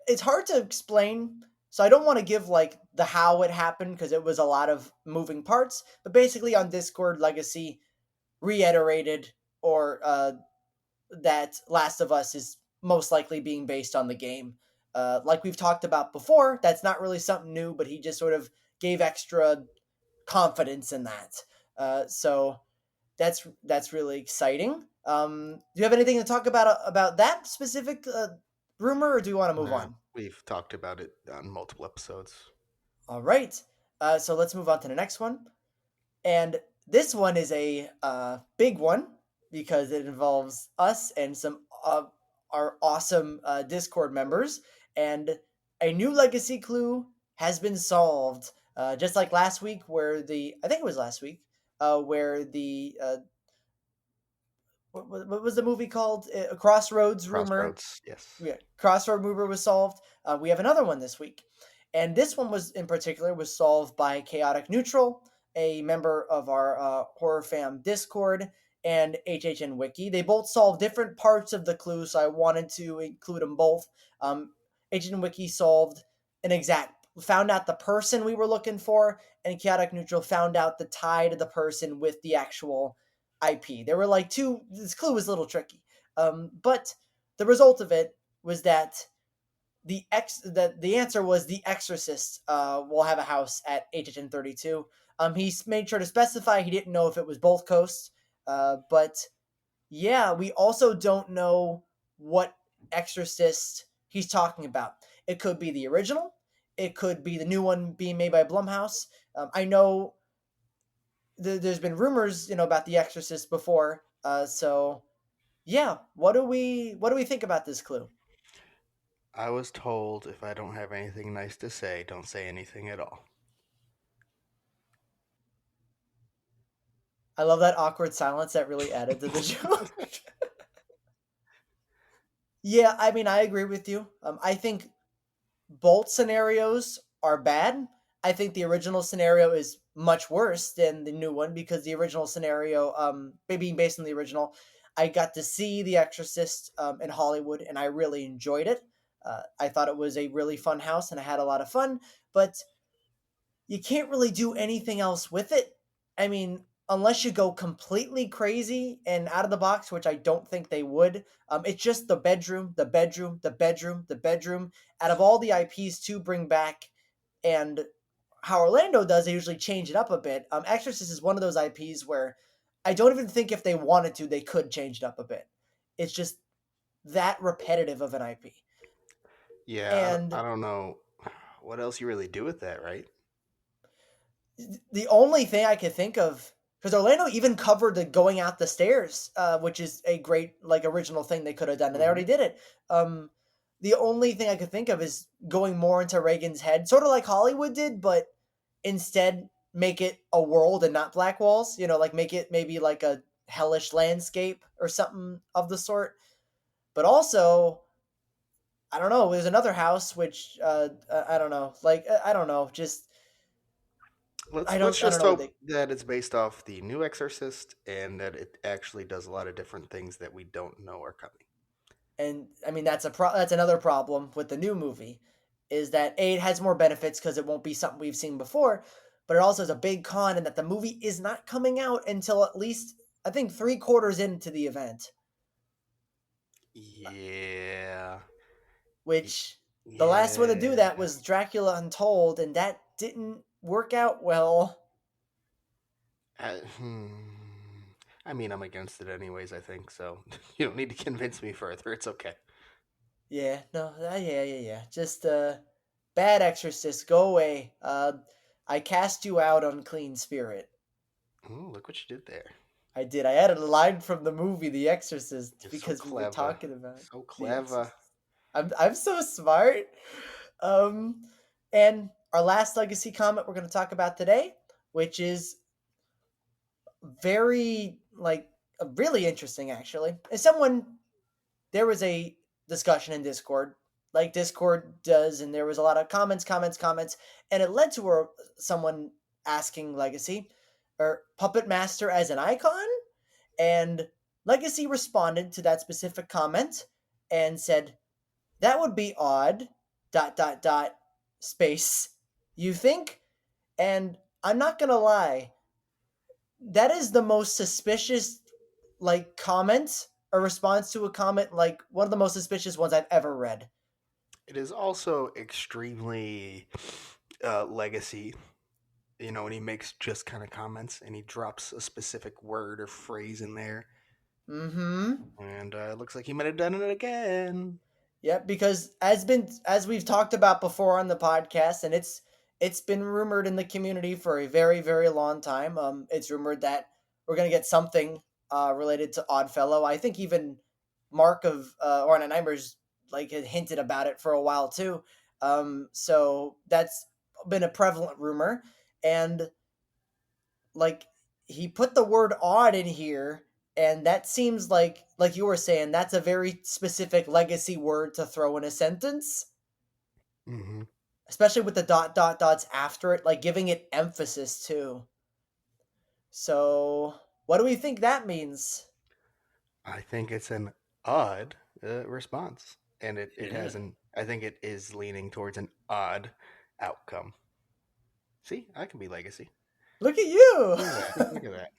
it's hard to explain. So I don't want to give like the how it happened because it was a lot of moving parts. But basically, on Discord, Legacy reiterated or that Last of Us is most likely being based on the game. Like we've talked about before, that's not really something new, but he just sort of gave extra confidence in that. So that's really exciting. Do you have anything to talk about that specific rumor, or do you want to move on? We've talked about it on multiple episodes. All right. So let's move on to the next one. And this one is a big one because it involves us and some our awesome Discord members. And a new legacy clue has been solved. Just like last week, I think it was last week, where what was the movie called? Crossroads rumor. Crossroads, yes. Yeah, Crossroad rumor was solved. We have another one this week, and this one was in particular was solved by Chaotic Neutral, a member of our Horror Fam Discord, and HHN Wiki. They both solved different parts of the clue, so I wanted to include them both. HHN Wiki found out the person we were looking for, and Chaotic Neutral found out the tie to the person with the actual IP. There were like this clue was a little tricky. But the result of it was that the answer was The Exorcist will have a house at HHN 32. He made sure to specify he didn't know if it was both coasts, but yeah, we also don't know what Exorcist he's talking about. It could be the original. It could be the new one being made by Blumhouse. I know there's been rumors, about The Exorcist before. So yeah, what do we think about this clue? I was told if I don't have anything nice to say, don't say anything at all. I love that awkward silence that really added to the joke. Yeah, I mean, I agree with you. I think both scenarios are bad. I think the original scenario is much worse than the new one because the original scenario, being based on the original, I got to see The Exorcist in Hollywood and I really enjoyed it. I thought it was a really fun house and I had a lot of fun, but you can't really do anything else with it. I mean, unless you go completely crazy and out of the box, which I don't think they would. It's just the bedroom, the bedroom, the bedroom, the bedroom. Out of all the IPs to bring back, and how Orlando does, they usually change it up a bit. Exorcist is one of those IPs where I don't even think if they wanted to, they could change it up a bit. It's just that repetitive of an IP. Yeah, I And don't know what else you really do with that, right? the only thing I could think of, because Orlando even covered the going out the stairs, which is a great original thing they could have done, and they Hmm. already did it. Um, the only thing I could think of is going more into Reagan's head, sort of like Hollywood did, but instead make it a world and not black walls. Like make it maybe like a hellish landscape or something of the sort. But also, I don't know. There's another house which I don't know. I don't know. Just Let's I don't just know what hope they. that it's based off the new Exorcist and that it actually does a lot of different things that we don't know are coming. And I mean that's another problem with the new movie, is that it has more benefits because it won't be something we've seen before, but it also has a big con in that the movie is not coming out until at least I think 3 quarters into the event, Yeah. Y- which the last one to do that Yeah. was Dracula Untold, and that didn't work out well. Uh, hmm. I mean, I'm against it anyways, I think, so you don't need to convince me further. It's okay. Yeah, no, yeah. Just bad Exorcist, go away. I cast you out, unclean spirit. Ooh, look what you did there. I did. I added a line from the movie The Exorcist You're so because we were clever. talking about So The clever. Exorcist. I'm so smart. Um, and our last legacy comment we're going to talk about today, which is very really interesting actually. As someone there was a discussion in Discord, like Discord does, and there was a lot of comments, and it led to someone asking Legacy or Puppet Master as an icon. And Legacy responded to that specific comment and said, "That would be odd, dot, dot, dot, space. You think?" And I'm not going to lie, that is the most suspicious, comment or response to a comment, one of the most suspicious ones I've ever read. It is also extremely legacy. You know, when he makes just kind of comments and he drops a specific word or phrase in there. Mm hmm. And it looks like he might have done it again. Yep, because as we've talked about before on the podcast, and it's been rumored in the community for a very very long time. It's rumored that we're gonna get something related to Oddfellow. I think even Mark of Orna Nightmares had hinted about it for a while too. So that's been a prevalent rumor, and like he put the word odd in here, and that seems like you were saying that's a very specific legacy word to throw in a sentence, Hmm. especially with the dot dot dots after it, like giving it emphasis too. So what do we think that means? I think it's an odd response. And it Yeah. has an, I think it is leaning towards an odd outcome. See, I can be legacy. Look at you. Look at that.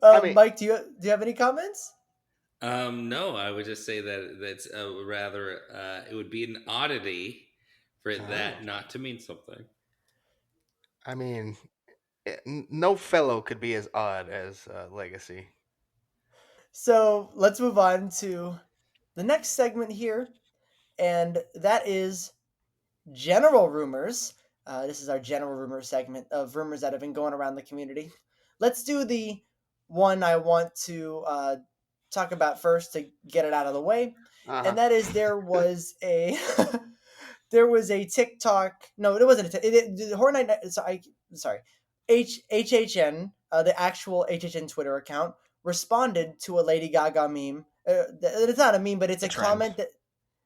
I mean, Mike, do you have any comments? No, I would just say that that's a rather it would be an oddity for Oh, that not to mean something. I mean, no fellow could be as odd as Legacy. So let's move on to the next segment here, and that is general rumors. This is our general rumor segment of rumors that have been going around the community. Let's do the one I want to talk about first to get it out of the way, Uh and huh. that is there was a TikTok. No, it wasn't the Horror Night. Sorry, HHN, the actual HHN Twitter account, responded to a Lady Gaga meme. It's not a meme, but it's A a trend. comment that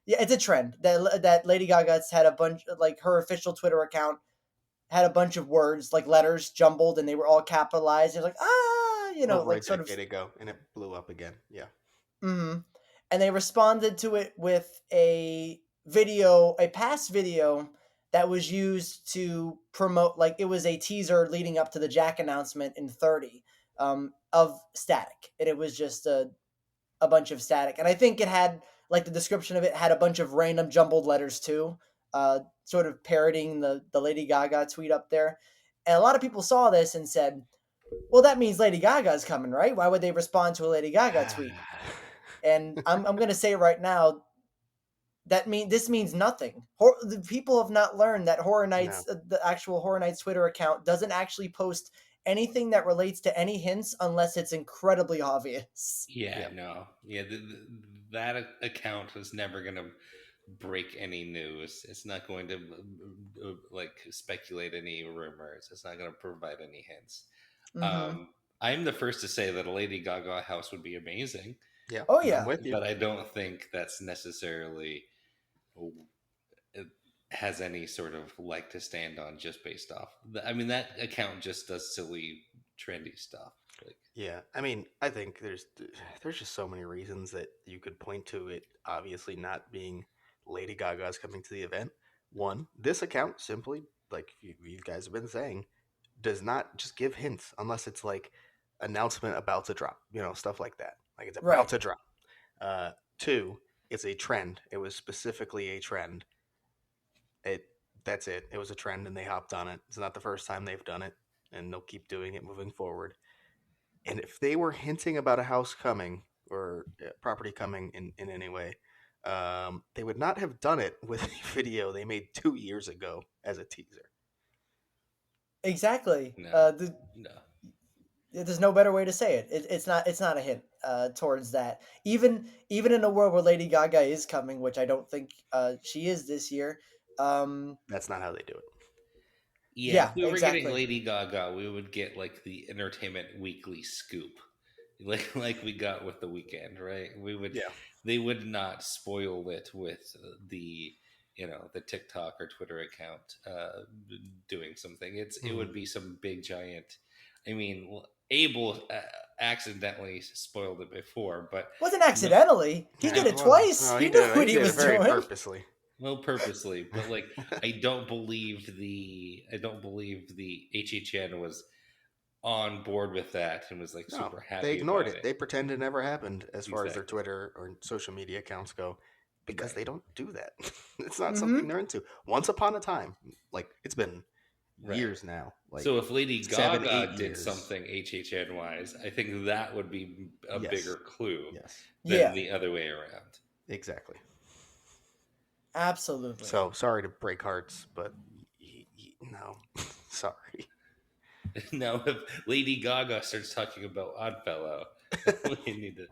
yeah, it's a trend that Lady Gaga's had a bunch like her official Twitter account had a bunch of words like letters jumbled and they were all capitalized. It was like Over a like sort of decade ago, and it blew up again. Yeah. mm-hmm. And they responded to it with a past video that was used to promote, like it was a teaser leading up to the Jack announcement in 30 of Static, and it was just a bunch of static. And I think it had like the description of it had a bunch of random jumbled letters too, sort of parodying the Lady Gaga tweet up there. And a lot of people saw this and said, "Well, that means Lady Gaga's coming, right? Why would they respond to a Lady Gaga tweet?" And I'm gonna say right now this means nothing. The people have not learned that Horror No. Nights, the actual Horror Nights Twitter account, doesn't actually post anything that relates to any hints unless it's incredibly obvious. Yeah, Yep. no, yeah, that account is never going to break any news. It's not going to like speculate any rumors. It's not going to provide any hints. Mm-hmm. Um, I'm the first to say that a Lady Gaga house would be amazing, Yeah. Oh I'm yeah, with you. but I don't think that's necessarily it has any sort of leg to stand on just based off. I mean, that account just does silly, trendy stuff. Like, Yeah, I mean, I think there's just so many reasons that you could point to it obviously not being Lady Gaga's coming to the event. One, this account simply, like you guys have been saying, does not just give hints unless it's like announcement about to drop, stuff like that. Like it's about right. to drop. Two, it's a trend. It was specifically a trend. It that's it. It was a trend and they hopped on it. It's not the first time they've done it, and they'll keep doing it moving forward. And if they were hinting about a house coming or property coming in any way, they would not have done it with a video they made 2 years ago as a teaser. Exactly. no, no. There's no better way to say it. It's not a hint towards that. Even in a world where Lady Gaga is coming, which I don't think she is this year. That's not how they do it. Yeah, if Yeah, we were getting exactly. Lady Gaga, we would get like the Entertainment Weekly scoop, like we got with the weekend, right? We would Yeah. they would not spoil it with the the TikTok or Twitter account doing something. It Hmm. would be some big giant. I mean, Abel accidentally spoiled it before, but Wasn't no, accidentally. He Yeah, did it it wasn't. twice. No, He knew he what he did it was very doing. purposely. well, purposely, but like I don't believe the HHN was on board with that and was like No, super they happy ignored about it. it. They pretend it never happened as far as their Exactly. Twitter or social media accounts go because Right. they don't do that. It's not something Mm-hmm. they're into. Once upon a time, like it's been Right. years now, like So if Lady seven, eight Gaga did years. something HHN wise, I think that would be a bigger Yes. clue Yes. than Yeah, the other way around. Exactly. absolutely. So sorry to break hearts, but no, sorry. Now, if Lady Gaga starts talking about Oddfellow, we need to.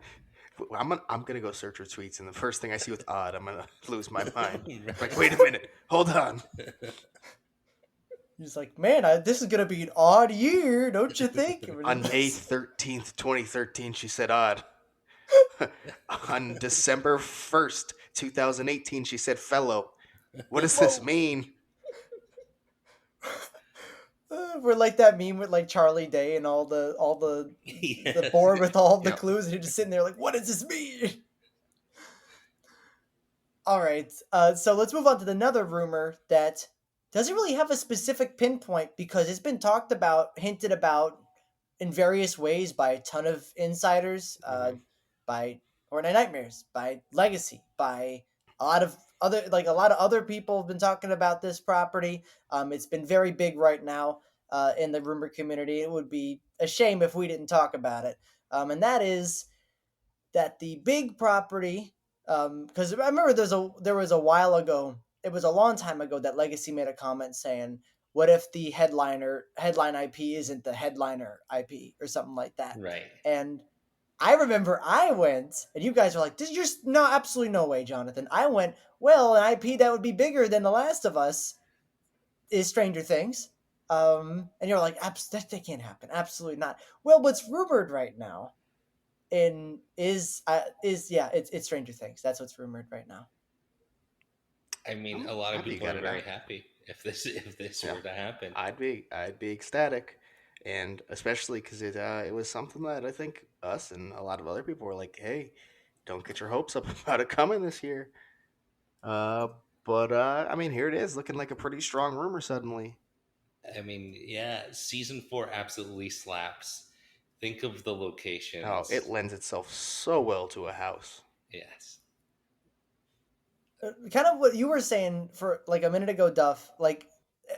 I'm gonna go search her tweets, and the first thing I see with odd, I'm gonna lose my mind. Like, wait a Right. minute, hold on. He's like, man, this is gonna be an odd year, don't you think? On May 13th, 2013, she said odd. On December 1st, 2018, she said fellow. What does this Whoa. mean? We're like that meme with like Charlie Day and the Yes. board with all the Yep. clues, and you're just sitting there like, what does this mean? All right, so let's move on to another rumor that doesn't really have a specific pinpoint because it's been talked about, hinted about in various ways by a ton of insiders, Hmm. by Horror Night Nightmares, by Legacy, by a lot of other people have been talking about this property. It's been very big right now in the rumor community. It would be a shame if we didn't talk about it. And that is that the big property, because I remember there was a while ago, it was a long time ago, that Legacy made a comment saying, "What if the headline IP isn't the headliner IP or something like that?" Right. And I remember I went, and you guys were like, "This just no, absolutely no way, Jonathan." I went, "Well, an IP that would be bigger than The Last of Us is Stranger Things." And you're like, that can't happen. Absolutely not. Well, what's rumored right now in is yeah, it's Stranger Things. That's what's rumored right now. I mean, a lot of Happy you people got are it very out. happy if this Yeah, were to happen. I'd be ecstatic, and especially because it was something that I think us and a lot of other people were like, hey, don't get your hopes up about it coming this year. Uh, but I mean, here it is, looking like a pretty strong rumor suddenly. I mean, yeah, season 4 absolutely slaps. Think of the Oh, it locations. lends itself so well to a house. Yes. Kind of what you were saying for like a minute ago, Duff. Like,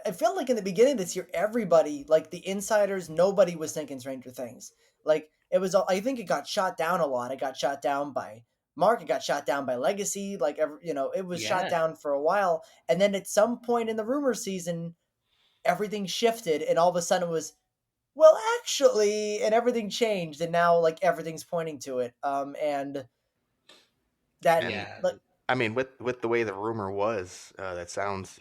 I felt like in the beginning of this year, everybody, like the insiders, nobody was thinking Stranger Things. Like, it was, I think it got shot down a lot. It got shot down by Mark. It got shot down by Legacy. Like, it was shot Yeah. down for a while. And then at some point in the rumor season, everything shifted, and all of a sudden it was, well, actually, and everything changed, and now like everything's pointing to it. And that, And Yeah. like, I mean, with the way the rumor was, that sounds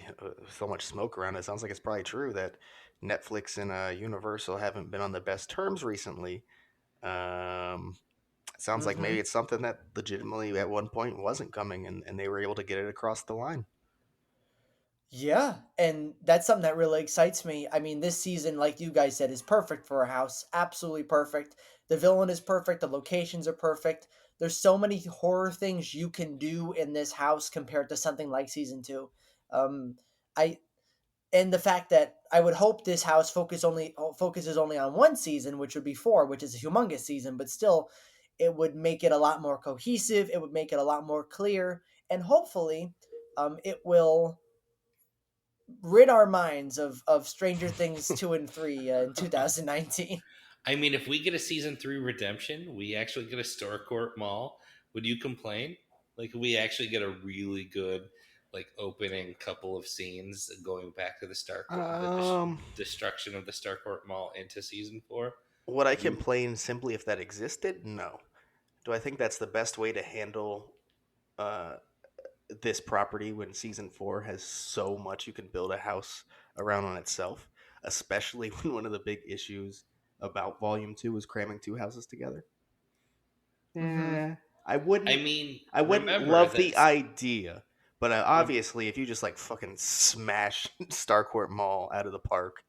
so much smoke around it. Sounds like it's probably true that Netflix and Universal haven't been on the best terms recently. Um, it sounds like maybe mhm. it's something that legitimately at one point wasn't coming, and they were able to get it across the line. Yeah, and that's something that really excites me. I mean, this season, like you guys said, is perfect for a house. Absolutely perfect. The villain is perfect. The locations are perfect. There's so many horror things you can do in this house compared to something like season two. Um, I and the fact that I would hope this house focuses only on one season, which would be four, which is a humongous season, but still, it would make it a lot more cohesive. It would make it a lot more clear, and hopefully, it will rid our minds of Stranger Things 2 and 3 in 2019. I mean, if we get a season 3 redemption, we actually get a Starcourt Mall. Would you complain? Like, we actually get a really good, like, opening couple of scenes going back to the Um, destruction of the Starcourt Mall into season 4. would I Would you? complain simply if that existed? No. Do I think that's the best way to handle uh, this property when season four has so much you can build a house around on itself, especially when one of the big issues about volume two was cramming two houses together? Mm-hmm. Yeah, I I wouldn't. mean, I wouldn't remember love the that. idea, but obviously, if you just like fucking smash Starcourt Mall out of the park,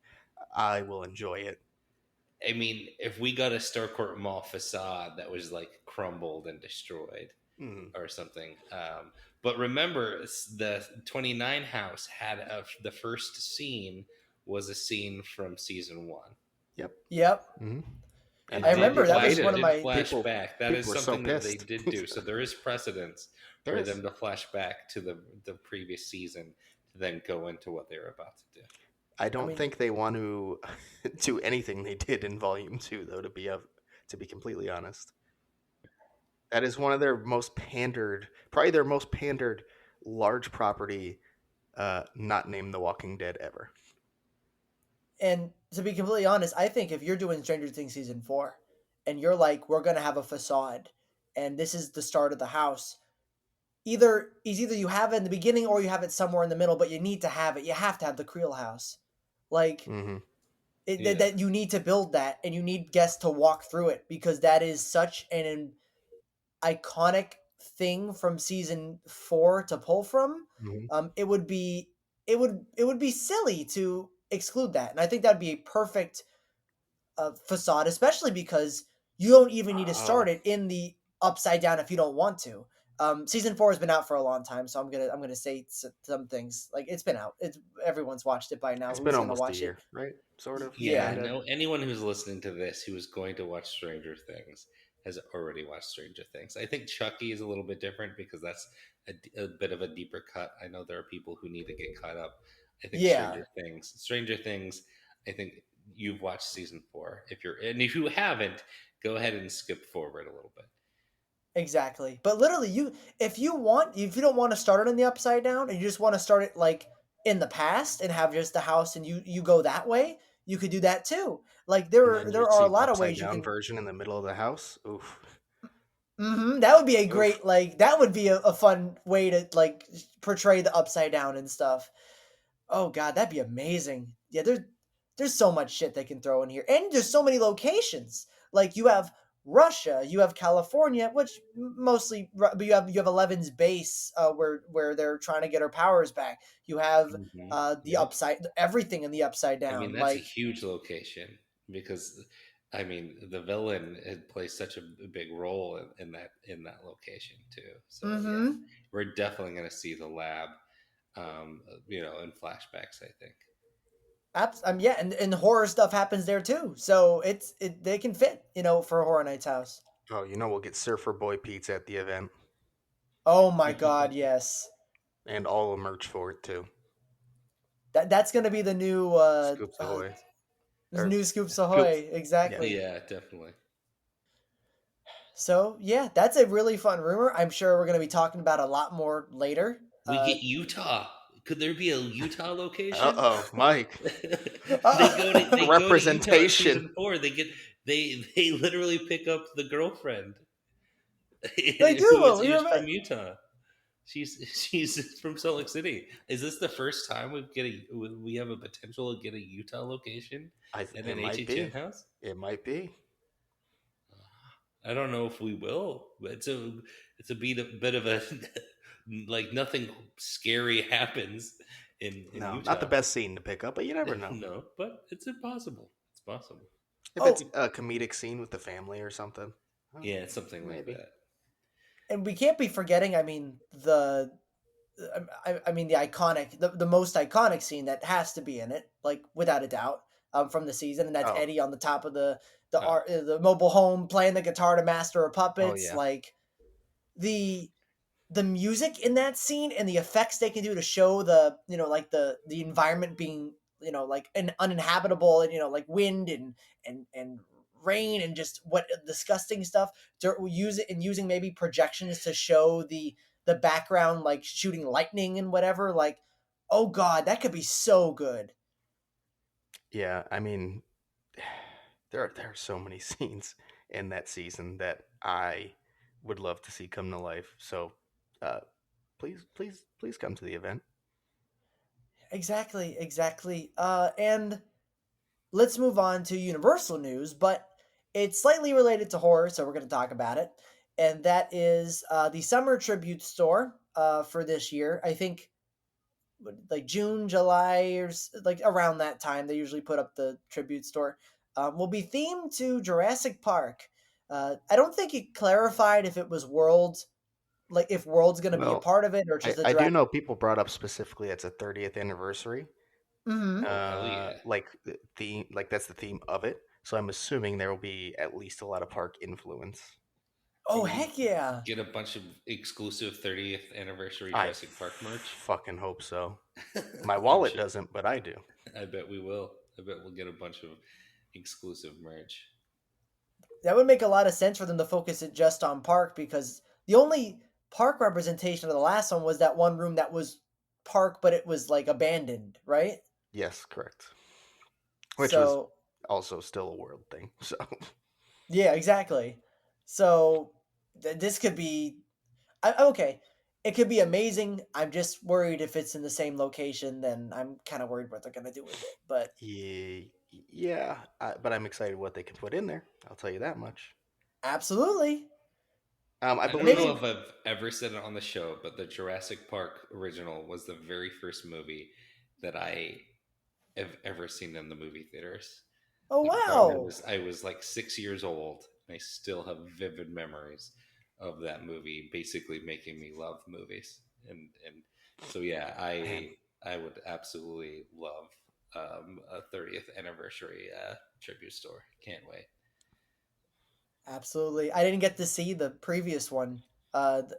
I will enjoy it. I mean, if we got a Starcourt Mall facade that was like crumbled and destroyed Mm, or something, but remember, the 29 house had the first scene was a scene from season 1. yep. Yep. Hmm. And I It did remember that flash. was hated one It of it. did my. flash People, back. That is people were so something that they pissed. did do. So there is precedence There for is. them to flash back to the previous season to then go into what they were about to do. I I don't mean, think they want to do anything they did in Volume Two, though. To be completely honest, that is one of their most pandered, probably their most pandered large property, not named The Walking Dead ever. and to be completely honest, I think if you're doing Stranger Things season four, and you're like, we're gonna have a facade, and this is the start of the house. Either you have it in the beginning or you have it somewhere in the middle, but you need to have it. You have to have the Creel house, like Hmm. Yeah. that. You need to build that, and you need guests to walk through it because that is such an iconic thing from season four to pull from. Hmm. It would be it would be silly to exclude that, and I think that'd be a perfect facade, especially because you don't even need to start Oh, it in the upside down if you don't want to. Season four has been out for a long time, so I'm gonna say some things like it's been out. It's everyone's watched it by now. it's been Who's gonna almost a watch it? year, right? Sort of, Yeah. Yeah, kind of. No, anyone who's listening to this who is going to watch Stranger Things has already watched Stranger Things. I think Chucky is a little bit different because that's a bit of a deeper cut. I know there are people who need to get caught up. I think Yeah, Stranger Things. I think you've watched season 4. If you haven't, go ahead and skip forward a little bit. exactly. But literally, if you don't want to start it in the upside down, and you just want to start it like in the past and have just the house, and you go that way, you could do that too. Like And then there you'd are see a the lot of upside ways you down can. version in the middle of the house. Oof. That would be a Oof. great that would be a fun way to like portray the upside down and stuff. Oh god, that'd be amazing. Yeah, there's so much shit they can throw in here, and there's so many locations. Like you have Russia, you have California, which mostly, but you have Eleven's base, where they're trying to get her powers back. You have the Yep. upside, everything in the upside I mean, down. that's a Like, huge location because, I mean, the villain had plays such a big role in that location too. So yeah, mm-hmm. we're definitely going to see the lab, in flashbacks. I think. Yeah, and horror stuff happens there too. So they can fit, for Horror Nights house. Oh, we'll get Surfer Boy Pizza at the event, Oh my god, yes. and all the merch for it too. That's gonna be the new Scoops Ahoy, or new Scoops Scoops. Ahoy, Yeah. exactly. Yeah, definitely. So yeah, that's a really fun rumor. I'm sure we're gonna be talking about a lot more later. We get Utah. Could there be a Utah Uh location? oh, Mike. They go to Utah in Representation. season 4. They literally pick up the girlfriend they do. who's Remember? from Utah. She's from Salt Lake City. Is this the first time we have a potential to get a Utah location in It an might HHN be. house? It might be. I don't know if we will. But it's a bit of a like nothing scary happens in No, not the Utah. best scene to pick up, but you never know. No, but it's impossible. It's possible. If it's Oh, a comedic scene with the family or something, Yeah, it's something like maybe. that. and we can't be forgetting. I mean the iconic, the most iconic scene that has to be in it, like without a doubt, from the season, and that's Oh, Eddie on the top of Oh, the mobile home playing the guitar to Master of oh Puppets. yeah. Like the the music in that scene and the effects they can do to show like the environment being, like an uninhabitable, and like wind and rain and just what disgusting stuff, to use it, and using maybe projections to show the background, like shooting lightning and whatever. Like, oh god, that could be so good. Yeah, I mean, there are so many scenes in that season that I would love to see come to life. So, uh, please come to the event. Exactly. And let's move on to Universal news, but it's slightly related to horror, so we're going to talk about it. And that is the summer tribute store for this year. I think like June, July, or like around that time, they usually put up the tribute store. Will be themed to Jurassic Park. I don't think it clarified if it was Worlds, like if World's going to be a Well, part of it, or I, just the I do Jurassic. know people brought up specifically it's a 30th anniversary. Mm-hmm. oh hell yeah! Like that's the theme of it. So I'm assuming there will be at least a lot of park influence. Oh Can we heck yeah! get a bunch of exclusive 30th anniversary I Jurassic Park merch? fucking hope so. My I'm wallet sure. doesn't, but I do. I bet we will. I bet we'll get a bunch of exclusive merch. That would make a lot of sense for them to focus it just on park, because the only park representation of the last one was that one room that was park, but it was like abandoned, right? Yes, correct. Which was So also still a world thing. So yeah, exactly. So this could be okay. It could be amazing. I'm just worried if it's in the same location, then I'm kind of worried what they're gonna do with it. But yeah, yeah. But I'm excited what they can put in there. I'll tell you that much. absolutely, I I don't believe. know maybe. if I've ever said it on the show, but the Jurassic Park original was the very first movie that I have ever seen in the movie theaters. Oh I wow! was like 6 years old, and I still have vivid memories of that movie, basically making me love movies. And so yeah, Man, I would absolutely love a 30th anniversary tribute store. Can't wait. Absolutely. I didn't get to see the previous one,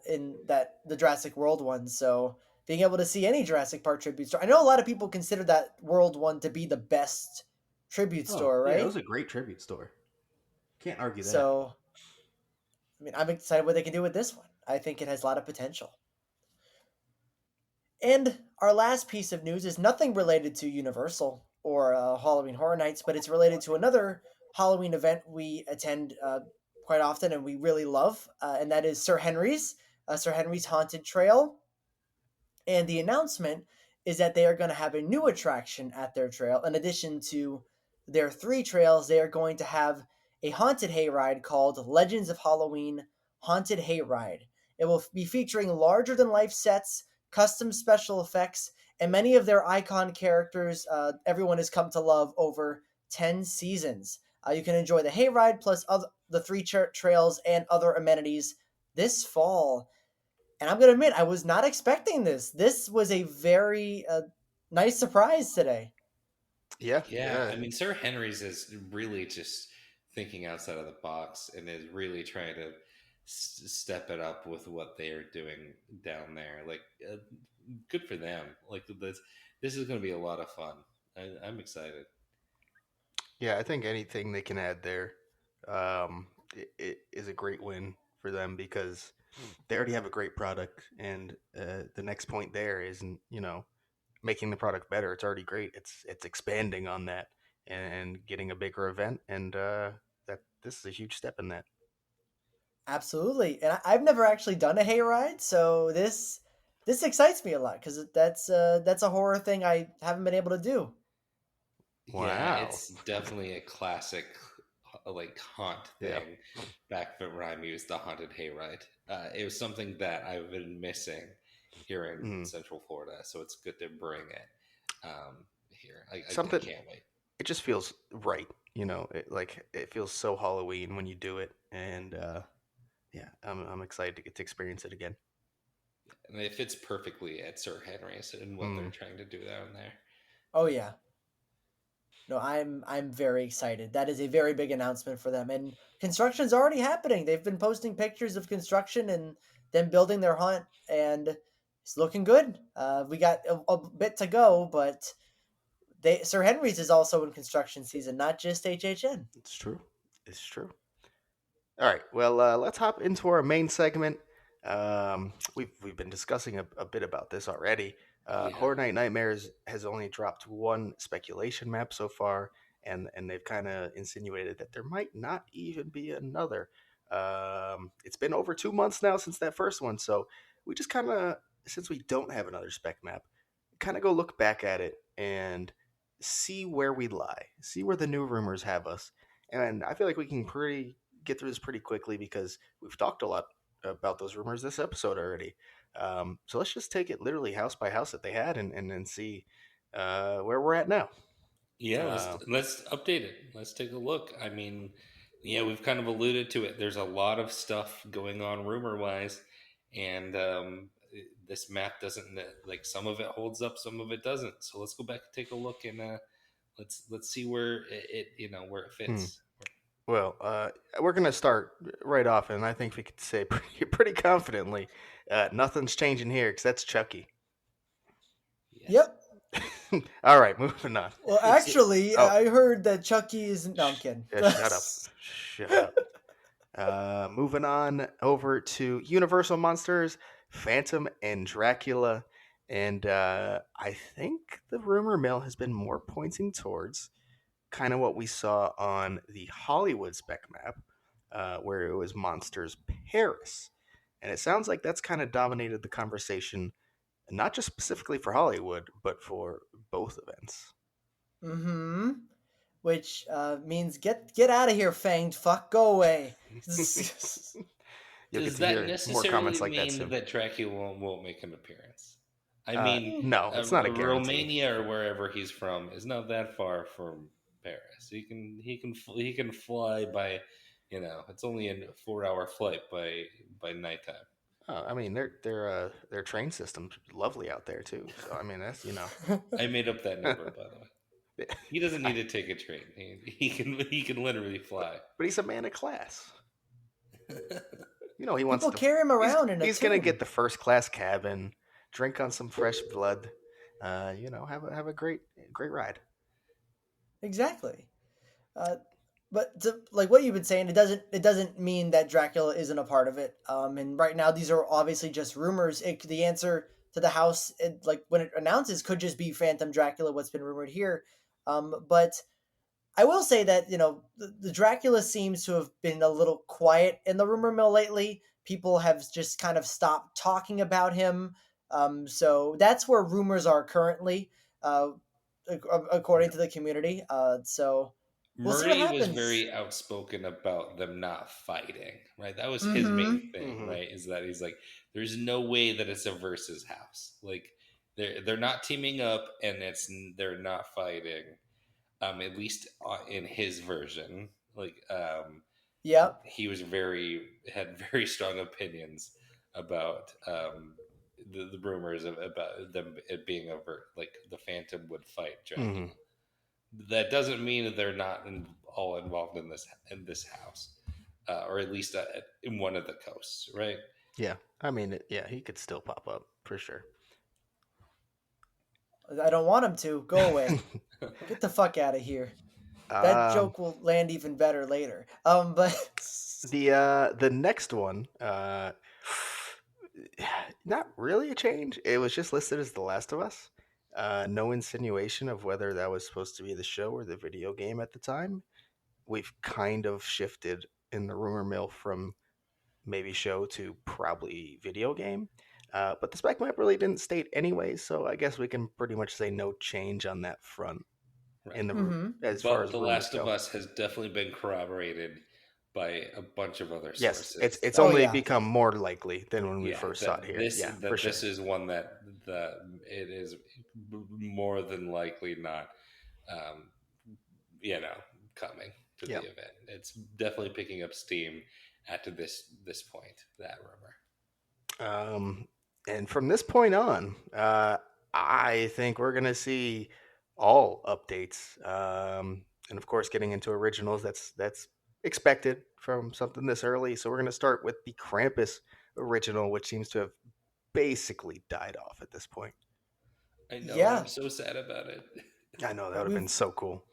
in that the Jurassic World one. So being able to see any Jurassic Park tribute store, I know a lot of people consider that World one to be the best tribute Oh, store, yeah, it was right? a great tribute store. Can't argue that. So I mean, I'm excited what they can do with this one. I think it has a lot of potential. And our last piece of news is nothing related to Universal or Halloween Horror Nights, but it's related to another Halloween event we attend quite often and we really love, and that is Sir Henry's Haunted Trail. And the announcement is that they are going to have a new attraction at their trail. In addition to their three trails, they are going to have a haunted hayride called Legends of Halloween Haunted Hayride. It will be featuring larger than life sets, custom special effects, and many of their icon characters everyone has come to love over 10 seasons. You can enjoy the hayride plus the three trails and other amenities this fall. And I'm gonna admit, I was not expecting this. This was a very nice surprise today. Yeah, Yeah, yeah, I mean, Sir Henry's is really just thinking outside of the box and is really trying to step it up with what they are doing down there. Like, good for them. Like, this is going to be a lot of fun. I'm excited. yeah. I think anything they can add there, it is a great win for them because they already have a great product, and the next point there isn't making the product better. It's already great. It's expanding on that and getting a bigger event, and that this is a huge step in that. Absolutely, and I've never actually done a hayride, so this excites me a lot because that's a horror thing I haven't been able to do. Yeah, Wow. it's definitely a classic, like haunt Yeah. thing. Back when Rhyme used the haunted hayride, it was something that I've been missing here in Mm. Central Florida. So it's good to bring it here. I Something. can't wait. It just feels right. It feels so Halloween when you do it, and yeah, I'm excited to get to experience it again. And it fits perfectly at Sir Henry's and what they're Mm. trying to do down there. Oh yeah, no, I'm very excited. That is a very big announcement for them, and construction's already happening. They've been posting pictures of construction and them building their hunt, and it's looking good. We got a bit to go, but they Sir Henry's is also in construction season, not just HHN. It's true. It's true. All right. Well, let's hop into our main segment. We've been discussing a bit about this already. Yeah. Horror Night Nightmares has only dropped one speculation map so far, and they've kind of insinuated that there might not even be another. It's been over 2 months now since that first one, so we just kind of, since we don't have another spec map, kind of go look back at it and see where we lie, see where the new rumors have us, and I feel like we can pretty get through this pretty quickly because we've talked a lot about those rumors this episode already. So let's just take it literally house by house that they had and then see where we're at now. Yeah, Uh, let's update it. Let's take a look. I mean, yeah, we've kind of alluded to it. There's a lot of stuff going on rumor wise, and this map doesn't like some of it holds up, some of it doesn't. So let's go back and take a look and let's see where where it hmm. fits. Well, we're going to start right off, and I think we could say pretty confidently nothing's changing here because that's Chucky. Yes. Yep. All right, moving on. Well, It's actually, Oh, I heard that Chucky isn't. No, I'm kidding. yeah, shut up. Shut up. Moving on over to Universal Monsters, Phantom and Dracula. And I think the rumor mill has been more pointing towards kind of what we saw on the Hollywood spec map, where it was Monsters Paris. And it sounds like that's kind of dominated the conversation, not just specifically for Hollywood, but for both events. Mm-hmm. Which means get out of here, fanged fuck. Go away. You'll get Does to that hear more comments necessarily like that mean soon. that Dracula won't make an appearance? I mean, No, it's not a guarantee. Romania or wherever he's from is not that far from Paris. He can fly by, it's only a 4 hour flight by nighttime. I mean, their train system's lovely out there too. So I mean, that's I made up that number by the way. He doesn't need I, to take a train. He can literally fly. but he's a man of class. He wants People to. carry him He's around in a he's gonna get tomb. the first class cabin, drink on some fresh blood. Have a great ride. Exactly. Uh, but like what you've been saying, it doesn't mean that Dracula isn't a part of it. And right now these are obviously just rumors. The answer to the house, like when it announces, could just be Phantom Dracula. What's been rumored here, but I will say that the Dracula seems to have been a little quiet in the rumor mill lately. People have just kind of stopped talking about him. So that's where rumors are currently, uh, according to the community. So we'll see what Murray was happens. very outspoken about them not fighting, right? That was his main Mm-hmm. thing, Hmm. right? Is that he's like, there's no way that it's a versus house. Like they're not teaming up, and they're not fighting. At least in his version, Yep. he was had very strong opinions about the rumors about them it being over. Like the Phantom would fight Hmm. Dracula. That doesn't mean that they're not all involved in this house, or at least in one of the coasts, right? Yeah, I mean, yeah, he could still pop up for sure. I don't want him to. Go away. Get the fuck out of here. That um, joke will land even better later. But the next one, not really a change. It was just listed as The Last of Us. No insinuation of whether that was supposed to be the show or the video game at the time. We've kind of shifted in the rumor mill from maybe show to probably video game. But the spec map really didn't state anyway, so I guess we can pretty much say no change on that front Right. in mm-hmm. as far But as The rumors Last of go. Us has definitely been corroborated by a bunch of other Yes, it's sources it's Oh that only yeah. become more likely than when we yeah first saw it that here. this Yeah, for that sure. this is one that it is more than likely not um, you know coming to the Yeah. event. It's definitely picking up steam at this point, that rumor. Um, and from this point on, I think we're gonna see all updates. And of course, getting into originals, that's expected from something this early. So we're gonna start with the Krampus original, which seems to have basically died off at this point. I know, and I'm Yeah. so sad about it. I know that would have been We've so cool.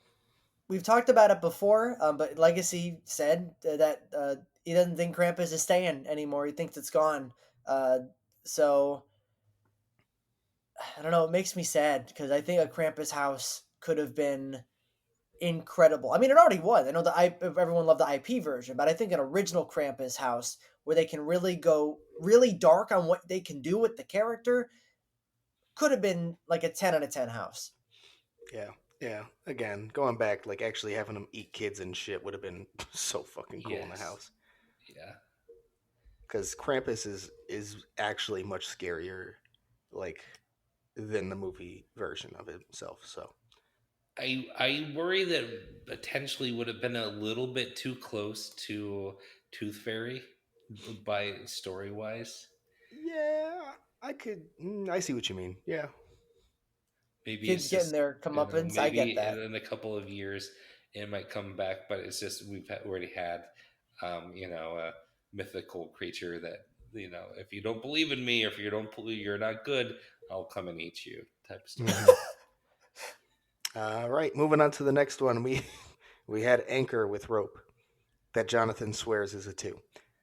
we've talked about it before, but Legacy said that he doesn't think Krampus is staying anymore. He thinks it's gone. Uh, so I don't know. It makes me sad because I think a Krampus house could have been incredible. I mean, it already was. I know everyone loved the IP version, but I think an original Krampus house where they can really go really dark on what they can do with the character could have been like a 10 out of 10 house. Yeah, yeah. Again, going back, like actually having them eat kids and shit would have been so fucking cool in the Yes. house. Yeah. Because Krampus is actually much scarier, like than the movie version of himself. So I worry that potentially would have been a little bit too close to Tooth Fairy by story wise. yeah, I see what you mean. Yeah. Maybe Kids it's getting just their comeuppance. I get maybe that. in a couple of years it might come back, but it's just already had a mythical creature that if you don't believe in me or if you don't believe you're not good, I'll come and eat you type of story. Hmm. All right, moving on to the next one. We had Anchor with rope that Jonathan swears is a two.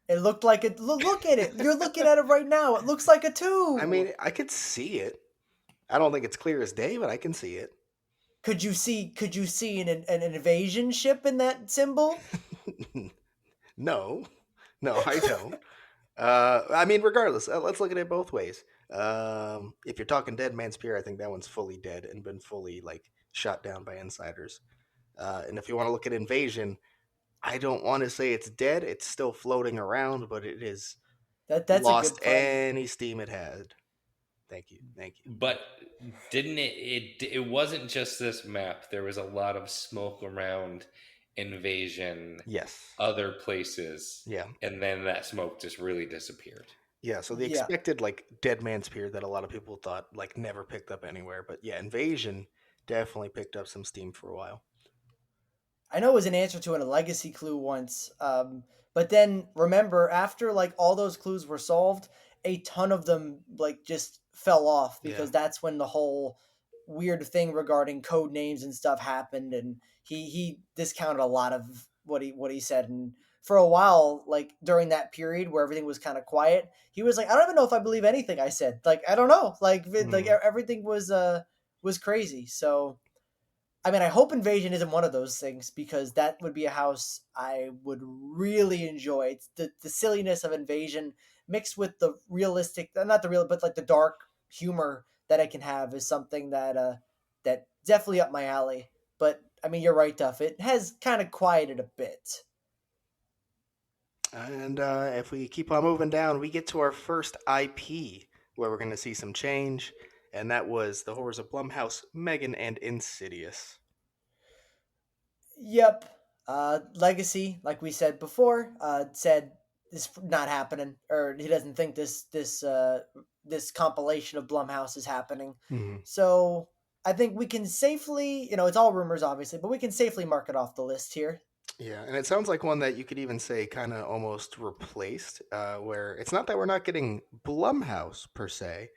It looked like it. Look at it. You're looking at it right now. It looks like a I two. mean, I could see it. I don't think it's clear as day, but I can see it. Could you see an invasion ship in that symbol? No, no, I don't. I mean, regardless, let's look at it both ways. If you're talking Dead Man's Pier, I think that one's fully dead and been fully like shot down by insiders. And if you want to look at Invasion, I don't want to say it's dead. It's still floating around, but it is That's a lost good play. any steam it had. Thank you, thank you. But didn't it wasn't just this map. There was a lot of smoke around Invasion, Yes, other places, yeah, and then that smoke just really disappeared. yeah. So the Yeah. expected like Dead Man's Pier that a lot of people thought like never picked up anywhere, but yeah, Invasion definitely picked up some steam for a while. I know it was an answer to a legacy clue once. But then remember, after like all those clues were solved, a ton of them like just fell off Yeah. because that's when the whole weird thing regarding code names and stuff happened, and he discounted a lot of what he said. And for a while, like during that period where everything was kind of quiet, he was like, I don't even know if I believe anything I said. Like I don't know, everything was crazy. So I mean, I hope Invasion isn't one of those things because that would be a house I would really enjoy. It's the silliness of Invasion mixed with the realistic, not the real, but like the dark humor that it can have is something that definitely up my alley. But I mean, you're right, Duff. It has kind of quieted a bit. And if we keep on moving down, we get to our first IP where we're going to see some change, and that was the horrors of Blumhouse, Megan, and Insidious. Yep. Legacy, like we said before, said this not happening, or he doesn't think this compilation of Blumhouse is happening. Mhm. So I think we can safely, it's all rumors, obviously, but we can safely mark it off the list here. Yeah, and it sounds like one that you could even say kind of almost replaced, where it's not that we're not getting Blumhouse per se,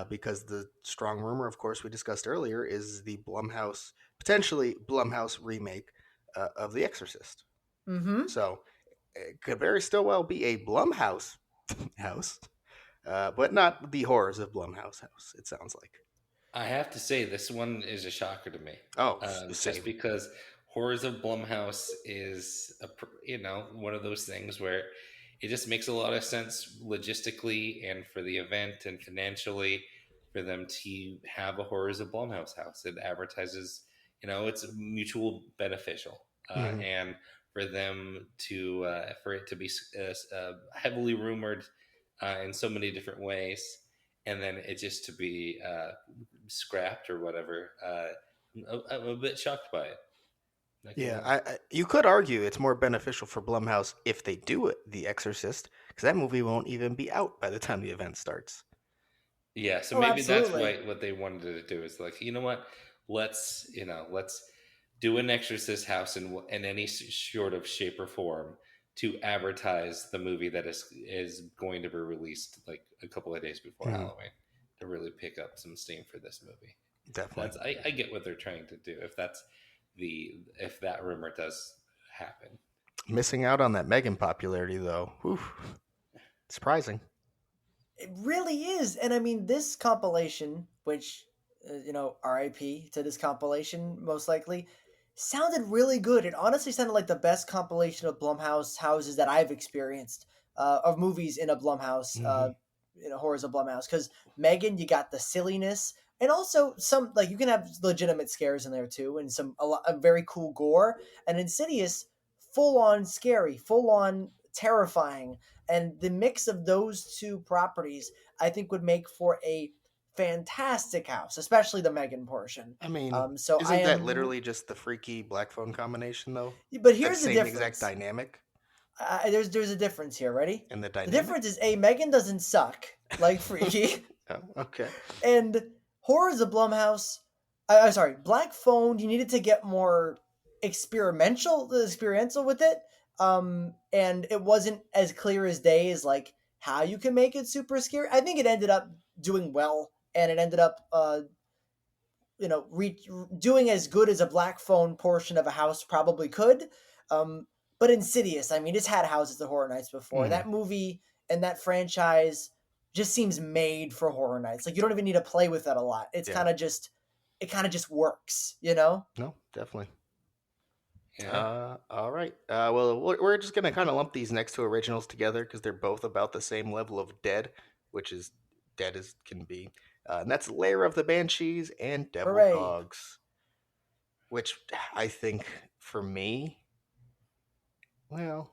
because the strong rumor, of course, we discussed earlier, is the Blumhouse, potentially Blumhouse remake of The Exorcist. Mm-hmm. So it could very still well be a Blumhouse house, but not the horrors of Blumhouse house, it sounds like. I have to say, this one is a shocker to me, Oh, just same. because Horrors of Blumhouse is one of those things where it just makes a lot of sense logistically and for the event and financially for them to have a Horrors of Blumhouse house. It advertises, it's mutual beneficial, Hmm. and for them to for it to be heavily rumored in so many different ways, and then it just to be scrapped or whatever. I'm a bit shocked by it. Not gonna Yeah, lie. you could argue it's more beneficial for Blumhouse if they do it, The Exorcist, because that movie won't even be out by the time the event starts. Yeah, so Oh, maybe that's absolutely. what they wanted to do is like, you know what? Let's do an Exorcist house in any sort of shape or form to advertise the movie that is going to be released like a couple of days before Hmm. Halloween to really pick up some steam for this movie. Definitely. I get what they're trying to do if that rumor does happen. Missing out on that Megan popularity, though. Whew. Surprising. It really is. And I mean, this compilation, which, RIP to this compilation, most likely, sounded really good. It honestly sounded like the best compilation of Blumhouse houses that I've experienced, of movies in a Blumhouse, Hmm. horrors of Blumhouse. Because Megan, you got the silliness. And also some like you can have legitimate scares in there too, and a very cool gore. And Insidious, full on scary, full on terrifying, and the mix of those two properties, I think, would make for a fantastic house, especially the Megan portion. I mean, So I isn't that am, literally just the freaky black phone combination, though? but That here's the same exact difference. dynamic There's a difference here. Ready? and the The dynamic? difference is a Megan doesn't suck like Freaky, Oh, okay. and horrors of Blumhouse. I'm sorry, Black Phone. You needed to get more experiential with it. And it wasn't as clear as day as like how you can make it super scary. I think it ended up doing well, and it ended up doing as good as a Black Phone portion of a house probably could. Um, but Insidious, I mean, it's had houses of Horror Nights before. Hmm. That movie and that franchise just seems made for Horror Nights. Like you don't even need to play with that a lot. Yeah. It kind of just works. No, definitely. Yeah. All right. Well, we're just gonna kind of lump these next two originals together because they're both about the same level of dead, which is dead as can be. And that's Lair of the Banshees and Devil Hooray! Dogs, which I think for me, well,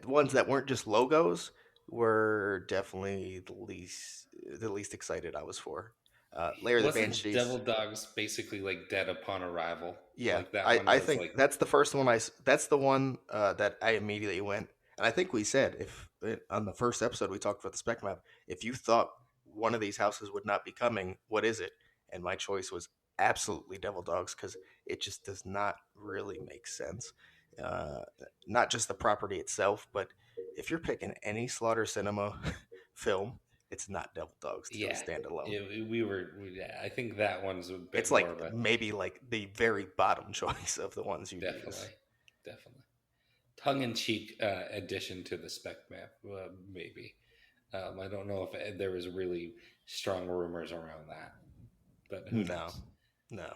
the ones that weren't just logos were definitely the least excited I was for. Lair of the Wasn't Devil Banshees. Dogs basically like dead upon arrival? Yeah, Like that I, one I was think like, that's the first one. That's the one that I immediately went, and I think we said if on the first episode we talked about the spec map, if you thought one of these houses would not be coming, what is it? And my choice was absolutely devil dogs because it just does not really make sense. Uh, Not just the property itself, but if you're picking any Slaughter Cinema film, it's not Devil Dogs to go Yeah, stand alone. yeah, I think that one's a bit It's more like of a maybe like the very bottom choice of the ones you'd definitely, use. definitely tongue in cheek addition to the spec map, maybe. I don't know if there was really strong rumors around that, but who No, knows? no.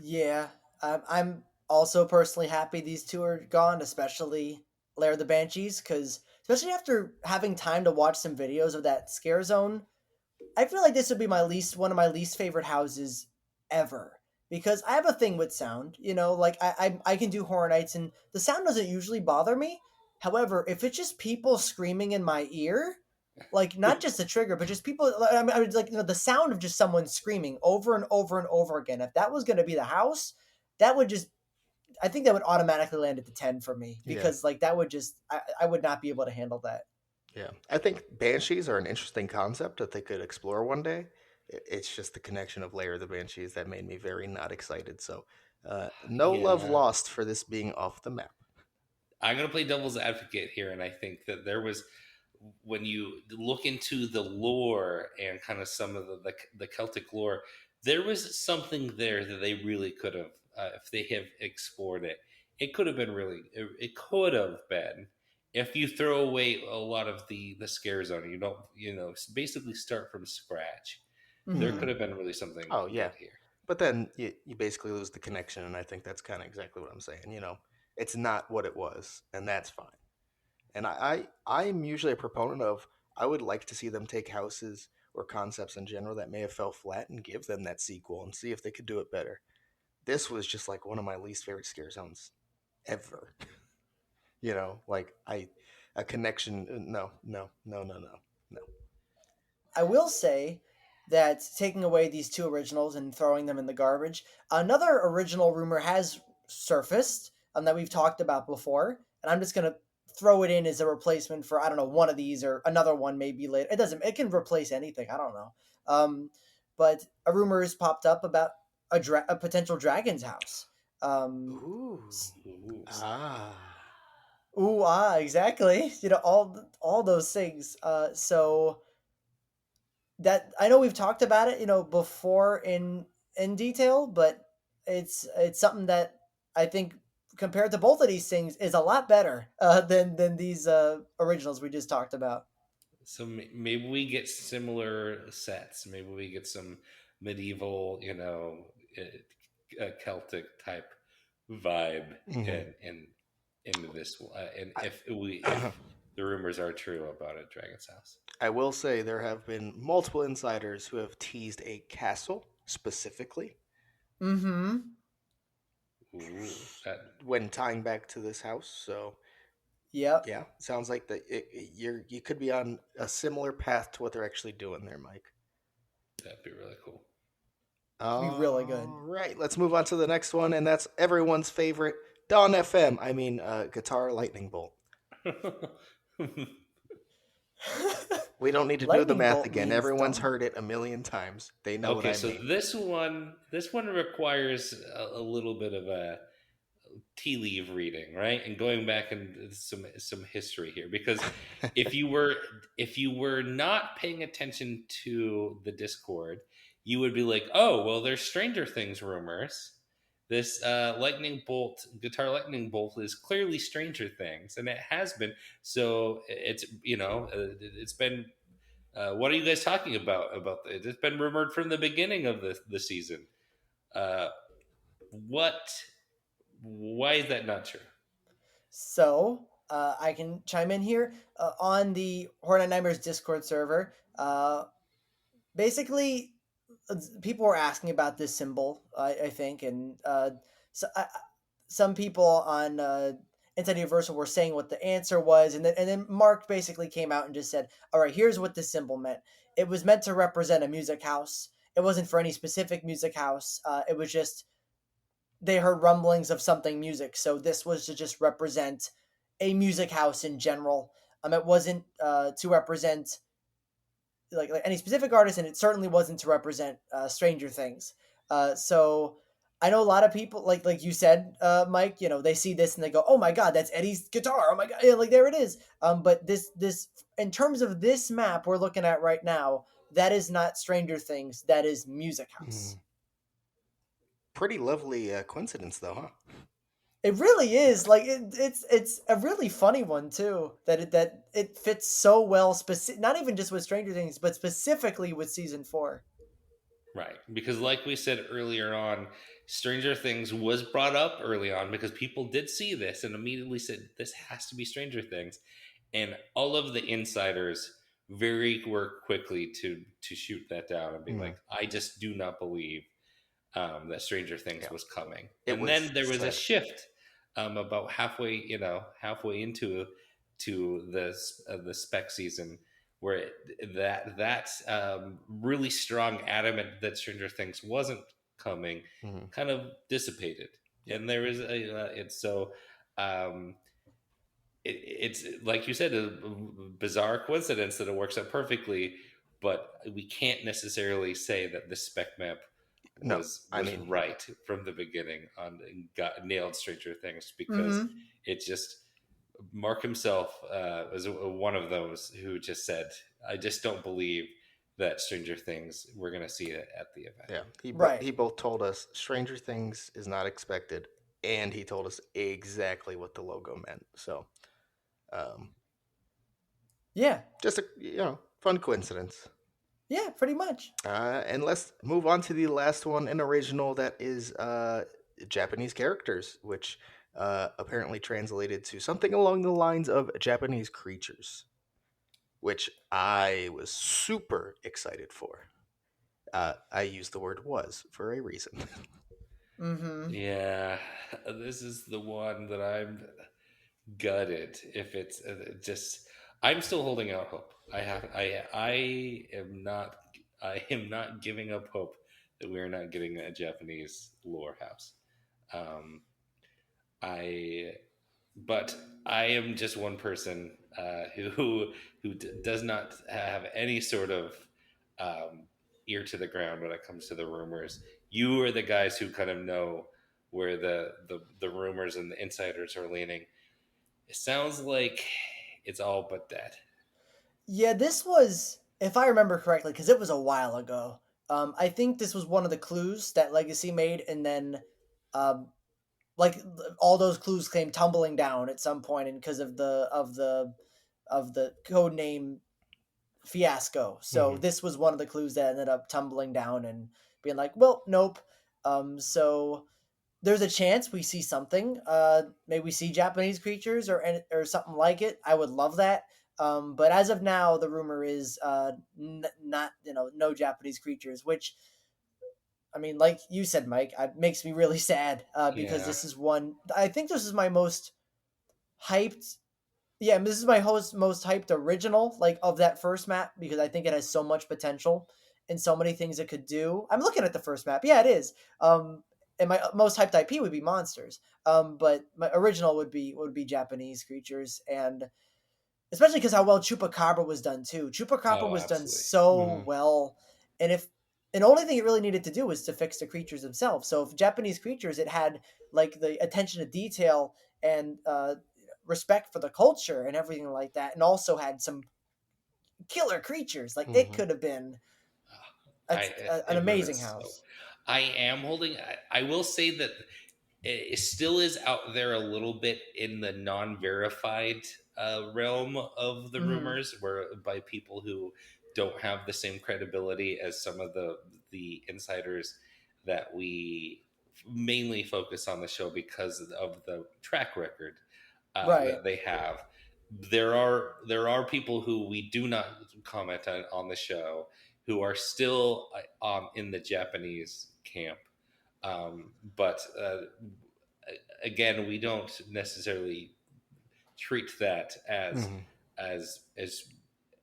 Yeah, I'm also personally happy these two are gone, especially Lair of the Banshees, because especially after having time to watch some videos of that scare zone, I feel like this would be my least one of my least favorite houses ever. Because I have a thing with sound, like I can do Horror Nights and the sound doesn't usually bother me. However, if it's just people screaming in my ear, like not just the trigger, but just people, I mean, like the sound of just someone screaming over and over and over again. If that was going to be the house, that would just I think that would automatically land at the 10 for me Yeah, because like that would just I would not be able to handle that. yeah. I think banshees are an interesting concept that they could explore one day. It's just the connection of Lair of the Banshees that made me very not excited. So, no love Yeah, lost for this being off the map. I'm gonna play devil's advocate here, and I think that there was when you look into the lore and kind of some of the Celtic lore, there was something there that they really could have, if they have explored it, it could have been really, it could have been. If you throw away a lot of the scare zone, you don't, basically start from scratch. There Hmm. could have been really something Oh yeah, good here. but then you basically lose the connection, and I think that's kind of exactly what I'm saying. It's not what it was, and that's fine. And I'm usually a proponent of I would like to see them take houses or concepts in general that may have fell flat and give them that sequel and see if they could do it better. This was just like one of my least favorite scare zones ever. Like I a connection. No, no, no, no, no, no. I will say that taking away these two originals and throwing them in the garbage, another original rumor has surfaced that we've talked about before, and I'm just gonna throw it in as a replacement for I don't know one of these or another one maybe later. It doesn't. It can replace anything. I don't know. But a rumor has popped up about a potential dragon's house. Um, Ooh, Ooh. ah. ooh exactly. All those things. So that I know we've talked about it, before in detail, but it's something that I think compared to both of these things is a lot better than these originals we just talked about. So maybe we get similar sets. Maybe we get some medieval, Celtic type vibe Mhm. in into this. And I, if the rumors are true about a Dragon's House, I will say there have been multiple insiders who have teased a castle specifically Mm-hmm. ooh, that when tying back to this house. So Yep. yeah, sounds like you could be on a similar path to what they're actually doing there, Mike. that'd be really cool. It'd be really good. All right, let's move on to the next one, and that's everyone's favorite Dawn FM. I mean, Guitar Lightning Bolt. We don't need to do the Lightning math bolt again. means Everyone's dumb. heard it a million times. They know what Okay, I so mean. this one requires a little bit of a tea leaf reading, right? And going back and some history here, because if you were if you were not paying attention to the Discord, you would be like, oh, well, there's Stranger Things rumors. This guitar lightning bolt is clearly Stranger Things, and it has been. So it's been. What are you guys talking about? About it? It's been rumored from the beginning of the season. Uh, what why is that not true? So I can chime in here on the Hornet Nightmares Discord server. Basically, people were asking about this symbol, I think, and so some people on Inside Universal were saying what the answer was, and then Mark basically came out and just said, "All right, here's what the symbol meant. It was meant to represent a music house. It wasn't for any specific music house. It was just they heard rumblings of something music, so this was to just represent a music house in general. It wasn't to represent like any specific artist, and it certainly wasn't to represent Stranger Things. So I know a lot of people, like you said, Mike. They see this and they go, "Oh my god, that's Eddie's guitar! Oh my god, yeah, like there it is." But this in terms of this map we're looking at right now, that is not Stranger Things. That is Music House. Mhm. Pretty lovely coincidence, though, huh? It really is. Like it's a really funny one too. That it fits so well. Not even just with Stranger Things, but specifically with season 4. Right. Because, like we said earlier on, Stranger Things was brought up early on because people did see this and immediately said, this has to be Stranger Things. And all of the insiders very were quickly to shoot that down and be Mhm. like, I just do not believe that Stranger Things Yeah, was coming. it And was then there was a said. shift about halfway into the spec season where that really strong adamant that Stranger Things wasn't coming Hmm. kind of dissipated. Yep. And there is it's so um, it's like you said, a bizarre coincidence that it works out perfectly, but we can't necessarily say that the spec map No, was I was mean, right from the beginning on got nailed Stranger Things because Mm-hmm. it just Mark himself was one of those who just said, "I just don't believe that Stranger Things we're going to see it at the event." yeah, Right. he both told us Stranger Things is not expected, and he told us exactly what the logo meant. So, um, Yeah. just a fun coincidence. Yeah. Pretty much. And let's move on to the last one, an original that is Japanese characters, which apparently translated to something along the lines of Japanese creatures, which I was super excited for. I use the word was for a reason. Mm-hmm. Yeah, this is the one that I'm gutted if it's just I'm still holding out hope. I am not giving up hope that we are not getting a Japanese lore house. um I but I am just one person who does not have any sort of um, ear to the ground when it comes to the rumors. You are the guys who kind of know where the rumors and the insiders are leaning. It sounds like it's all but dead. Yeah. This was, if I remember correctly, because it was a while ago. I think this was one of the clues that Legacy made, and then, um, like all those clues came tumbling down at some point, and because of the code name fiasco. So Hmm. this was one of the clues that ended up tumbling down and being like, well, nope. So there's a chance we see something. Maybe we see Japanese creatures or something like it. I would love that. But as of now, the rumor is not no Japanese creatures, which I mean, like you said, Mike, it makes me really sad because Yeah, this is one. I think this is my most hyped. Yeah, this is my most hyped original like of that first map because I think it has so much potential and so many things it could do. I'm looking at the first map. Yeah, it is. And my most hyped IP would be monsters. But my original would be Japanese creatures, and especially because how well Chupacabra was done too. Chupacabra oh, was done absolutely. so Hmm. well, and if and the only thing it really needed to do was to fix the creatures themselves. So if Japanese creatures, it had like the attention to detail and respect for the culture and everything like that, and also had some killer creatures. Like it Hmm. could have been I an it amazing was so. house. I am holding. I will say that it still is out there a little bit in the non-verified realm of the Mm-hmm. rumors, where by people who don't have the same credibility as some of the insiders that we mainly focus on the show because of the track record Right. that they have. There are people who we do not comment on the show who are still in the Japanese camp, but again, we don't necessarily treat that Hmm. as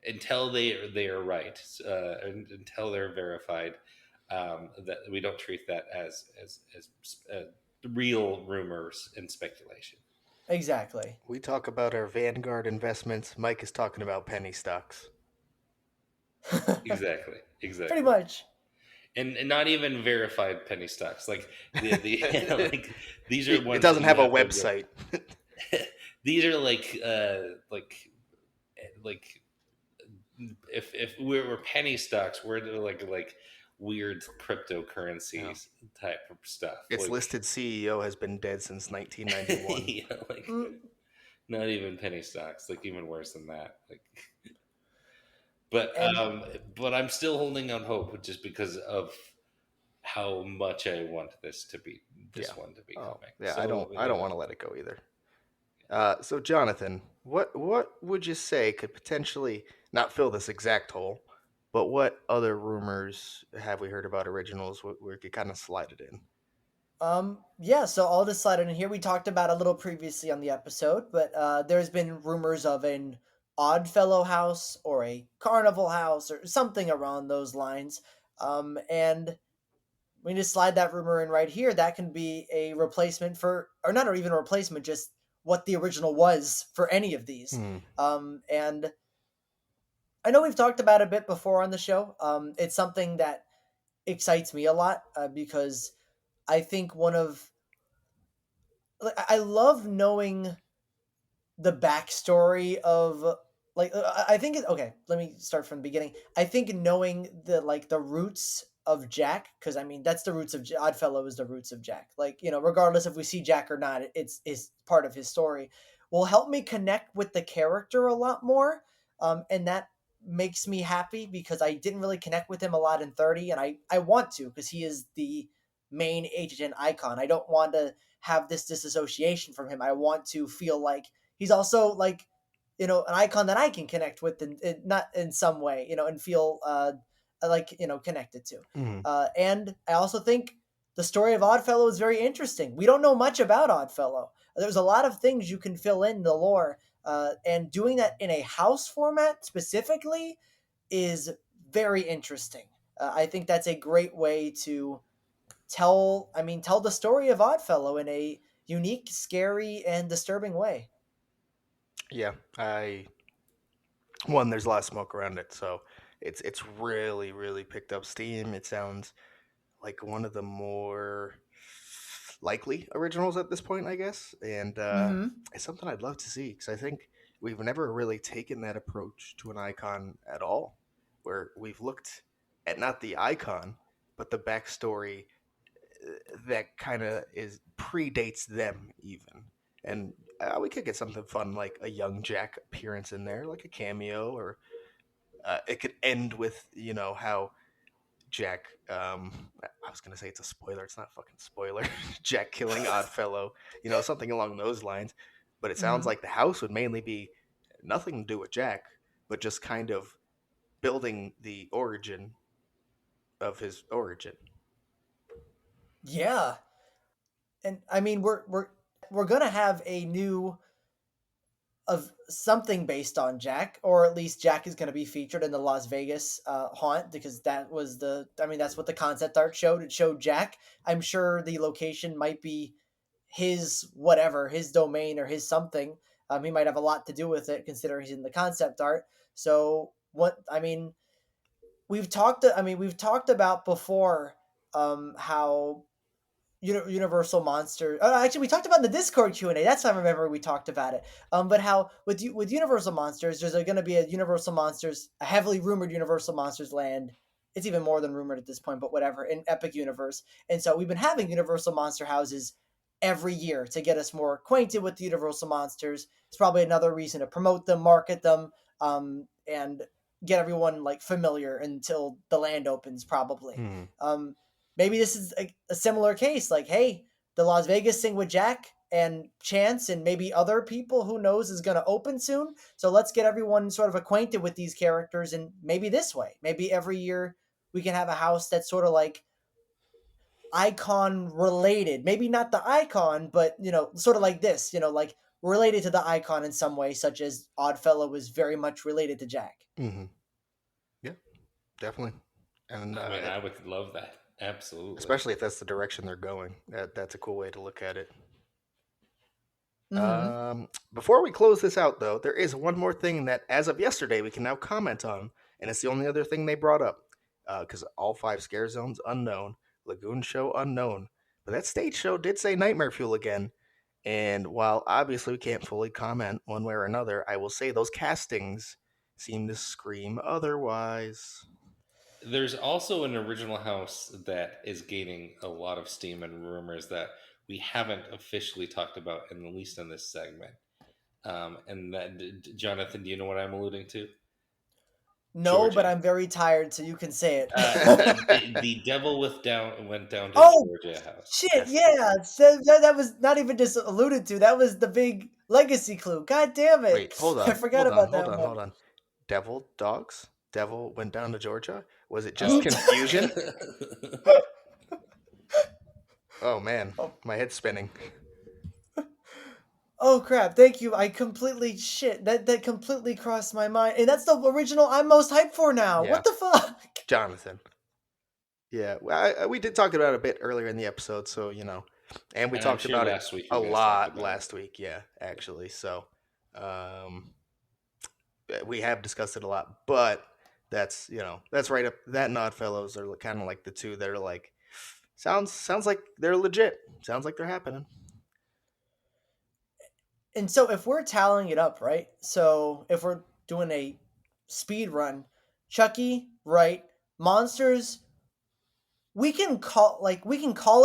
until they are right, until they're verified. That we don't treat that as real rumors and speculation. Exactly. We talk about our Vanguard investments. Mike is talking about penny stocks. Pretty Exactly, exactly. much. and not even verified penny stocks. Like the like these are It ones that doesn't you have a have to go. website. These are like if we're penny stocks, we're like weird Yeah. cryptocurrencies type of stuff. Its Like listed CEO has been dead since 1991. like Mm, not even penny stocks. Like even worse than that. Like but and um but I'm still holding out hope just because of how much I want Yeah. this one to be Oh, coming. yeah. I don't. So I don't want to let it go either. So Jonathan, what would you say could potentially not fill this exact hole, but what other rumors have we heard about originals where we could kind of slide it in? yeah, so I'll just slide it in here. We talked about a little previously on the episode, but there's been rumors of an Oddfellow house or a Carnival house or something around those lines. And we just slide that rumor in right here. That can be a replacement for, or not even a replacement, just what the original was for any of these. Hmm. And I know we've talked about it a bit before on the show. It's something that excites me a lot because I think one of like I love knowing the backstory of like I think okay, let me start from the beginning. I think knowing the roots of Jack, because I mean that's the roots of Oddfellow is the roots of Jack. Like regardless if we see Jack or not, it's is part of his story. Will help me connect with the character a lot more, and that makes me happy because I didn't really connect with him a lot in 30, and I want to because he is the main HHN icon. I don't want to have this disassociation from him. I want to feel like he's also like an icon that I can connect with and not in some way and feel like connected to. Hmm. And I also think the story of Oddfellow is very interesting. We don't know much about Oddfellow. There's a lot of things you can fill in the lore, and doing that in a house format specifically is very interesting. I think that's a great way to tell the story of Oddfellow in a unique, scary, and disturbing way. Yeah. One. There's a lot of smoke around it, so it's really picked up steam. It sounds like one of the more likely originals at this point, I guess, and Mm-hmm. it's something I'd love to see because I think we've never really taken that approach to an icon at all, where we've looked at not the icon but the backstory that kind of is predates them even, and we could get something fun like a young Jack appearance in there, like a cameo, or it could end with how Jack. I was gonna say it's a spoiler. It's not a fucking spoiler. Jack killing Oddfellow. Something along those lines. But it sounds Mm-hmm. like the house would mainly be nothing to do with Jack, but just kind of building the origin of his origin. Yeah, and I mean we're gonna have a new of something based on Jack, or at least Jack is gonna be featured in the Las Vegas haunt because that's what the concept art showed. It showed Jack. I'm sure the location might be his whatever, his domain or his something. He might have a lot to do with it considering he's in the concept art. So what I mean, we've talked about before how Universal Monster. Actually, we talked about in the Discord Q&A. That's how I remember we talked about it. But how with Universal Monsters, there's going to be a Universal Monsters, a heavily rumored Universal Monsters land. It's even more than rumored at this point, but whatever. In Epic Universe, and so we've been having Universal Monster houses every year to get us more acquainted with the Universal Monsters. It's probably another reason to promote them, market them, and get everyone like familiar until the land opens. Probably. Hmm. Um, Maybe this is a similar case. Like, hey, the Las Vegas thing with Jack and Chance and maybe other people who knows is going to open soon. So let's get everyone sort of acquainted with these characters, and maybe this way, maybe every year we can have a house that's sort of like icon related. Maybe not the icon, but sort of like this. Like related to the icon in some way, such as Oddfellow was very much related to Jack. Hmm. Yeah, definitely. And I mean, I would love that. Absolutely. especially if that's the direction they're going, that's a cool way to look at it. Mm-hmm. Before we close this out, though, there is one more thing that, as of yesterday, we can now comment on, and it's the only other thing they brought up. because all 5 scare zones unknown, Lagoon show unknown. But that stage show did say Nightmare Fuel again. And while obviously we can't fully comment one way or another, I will say those castings seem to scream otherwise. There's also an original house that is gaining a lot of steam and rumors that we haven't officially talked about, in at least in this segment. And that, Jonathan, do you know what I'm alluding to? No, but Georgia. I'm very tired, so you can say it. The devil went down to Oh Georgia house. shit! Yes. Yeah, so that was not even just alluded to. That was the big legacy clue. God damn Wait, it! hold I on, forgot hold on, about hold that on, one. hold on. Devil dogs? Devil went down to Georgia? Was it just Oh. confusion? Oh man, Oh, my head's spinning. oh crap! Thank you. I completely shit. That completely crossed my mind, and that's the original I'm most hyped for now. Yeah, What the fuck? Jonathan. Yeah, we did talk about it a bit earlier in the episode, so and we And I'm talked sure about it last week a you guys talked lot about it. last week. Yeah, actually, so um, we have discussed it a lot, but that's right up that and Oddfellows are kind of like the two that are like sounds like they're legit. Sounds like they're happening. And so if we're tallying it up, right? So if we're doing a speed run, Chucky, right? Monsters, we can call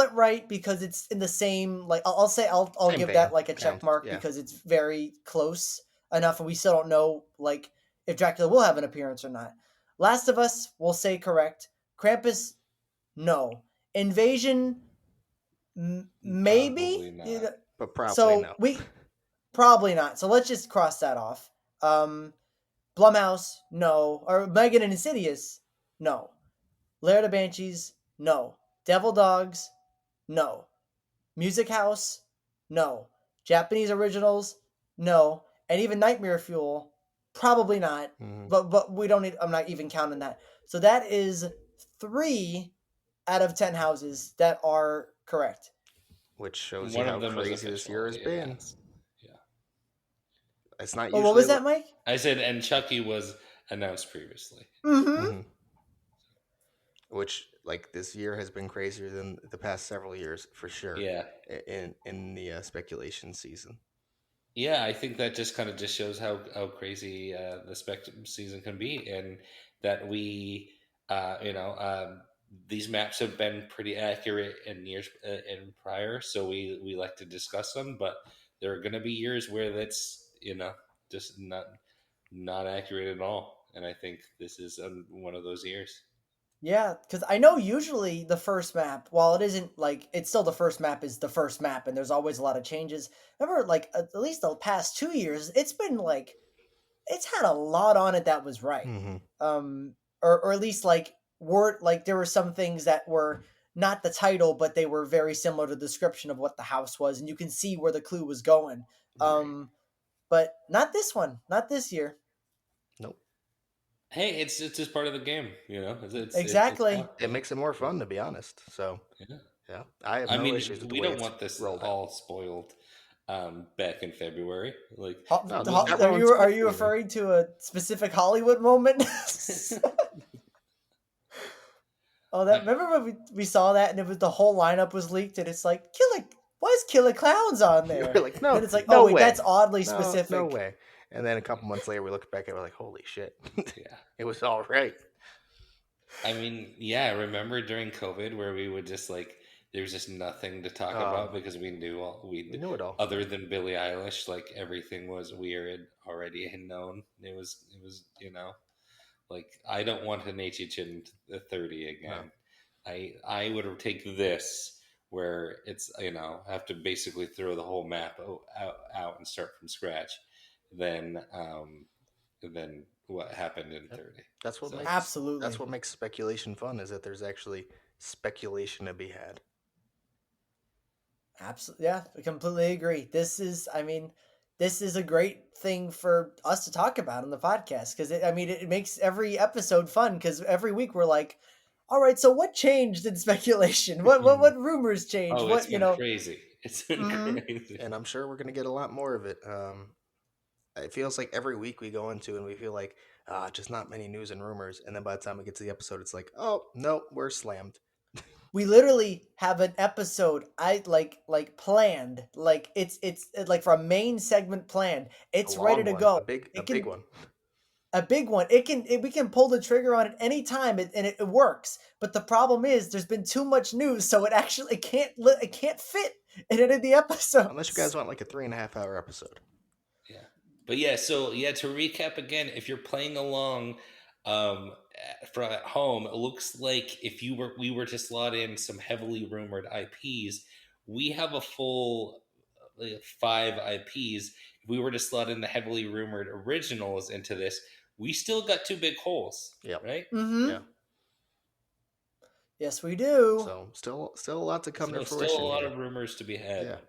it right because it's in the same like I'll say I'll Same give that vein. like a check Sounds mark yeah. because it's very close enough, and we still don't know like if Dracula will have an appearance or not. Last of Us, we'll say correct. Krampus, no. Invasion, maybe. Probably not. But probably So no. we probably not. So let's just cross that off. Blumhouse, no. Or Megan and Insidious, no. Lair of the Banshees, no. Devil Dogs, no. Music House, no. Japanese originals, no. And even Nightmare Fuel, probably not. Mhm. But we don't need. I'm not even counting that. So that is 3 out of 10 houses that are correct. Which shows you One how of them is crazy this year official. has been. Yes. Yeah. It's not Oh, what usually was like. that, Mike? I said, and Chucky was announced previously. Mm-hmm. Mhm. Which like this year has been crazier than the past several years for sure. Yeah. In the speculation season. Yeah, I think that just kind of just shows how crazy the spec season can be, and that these maps have been pretty accurate in years in prior, so we like to discuss them. But there are going to be years where that's just not accurate at all, and I think this is one of those years. Yeah, because I know usually the first map, while it isn't like it's still the first map is the first map, and there's always a lot of changes. Remember, like at least the past 2 years, it's been like it's had a lot on it that was right, Mm-hmm. um, or at least like word like there were some things that were not the title, but they were very similar to the description of what the house was, and you can see where the clue was going. Right. But not this one, not this year. Nope. Hey, it's just part of the game, it's Exactly. It happening. makes it more fun to be honest. So Yeah. yeah, I have I no issues mean, with the we way don't it's want this rolled out. all spoiled back in February. Like, No, Are everyone's you spoiled. referring to a specific Hollywood moment? Oh, that remember when we saw that and it was the whole lineup was leaked and it's like killer. Why is Killer Clowns on We there? were like, Then no, it's like, oh no wait, way, that's oddly no specific. way. And then a couple months later, we looked back and we're like, holy shit, yeah. it was all right. I mean, yeah, I remember during COVID where we would just like there was just nothing to talk about because we knew We knew it all. other than Billie Eilish, like everything was weird already and known. It was like I don't want an HHN 30 No. again. I would take this where it's have to basically throw the whole map out and start from scratch. Then what happened in Yep. 30. That's what So makes Absolutely. speculation fun is that there's actually speculation to be had. Absolutely. Yeah, I completely agree. I mean, this is a great thing for us to talk about on the podcast because it makes every episode fun because every week we're like, all right, so what changed in speculation? What what Mhm. what rumors changed? oh, it's What you been know? crazy. It's been Mm-hmm. crazy. And I'm sure we're gonna get a lot more of it. It feels like every week we go into and we feel like just not many news and rumors. And then by the time we get to the episode, it's like, oh no, we're slammed. We literally have an episode I like planned, like it's like for a main segment planned. A It's ready long to one, go. a It big can one. a big one. We can pull the trigger on it any time, and it works. But the problem is, there's been too much news, so it can't fit in any of the Unless you guys episodes. want like a 3.5 hour episode. Yeah. But yeah, so yeah, to recap again, if you're playing along from at home, it looks like if we were to slot in some heavily rumored IPs, we have a full 5 IPs. If we were to slot in the heavily rumored originals into this, we still got 2 big holes. Yep. Right? Mm-hmm. Yeah. Yes, we do. So still a lot to come to Still fruition a lot here. of rumors to be had.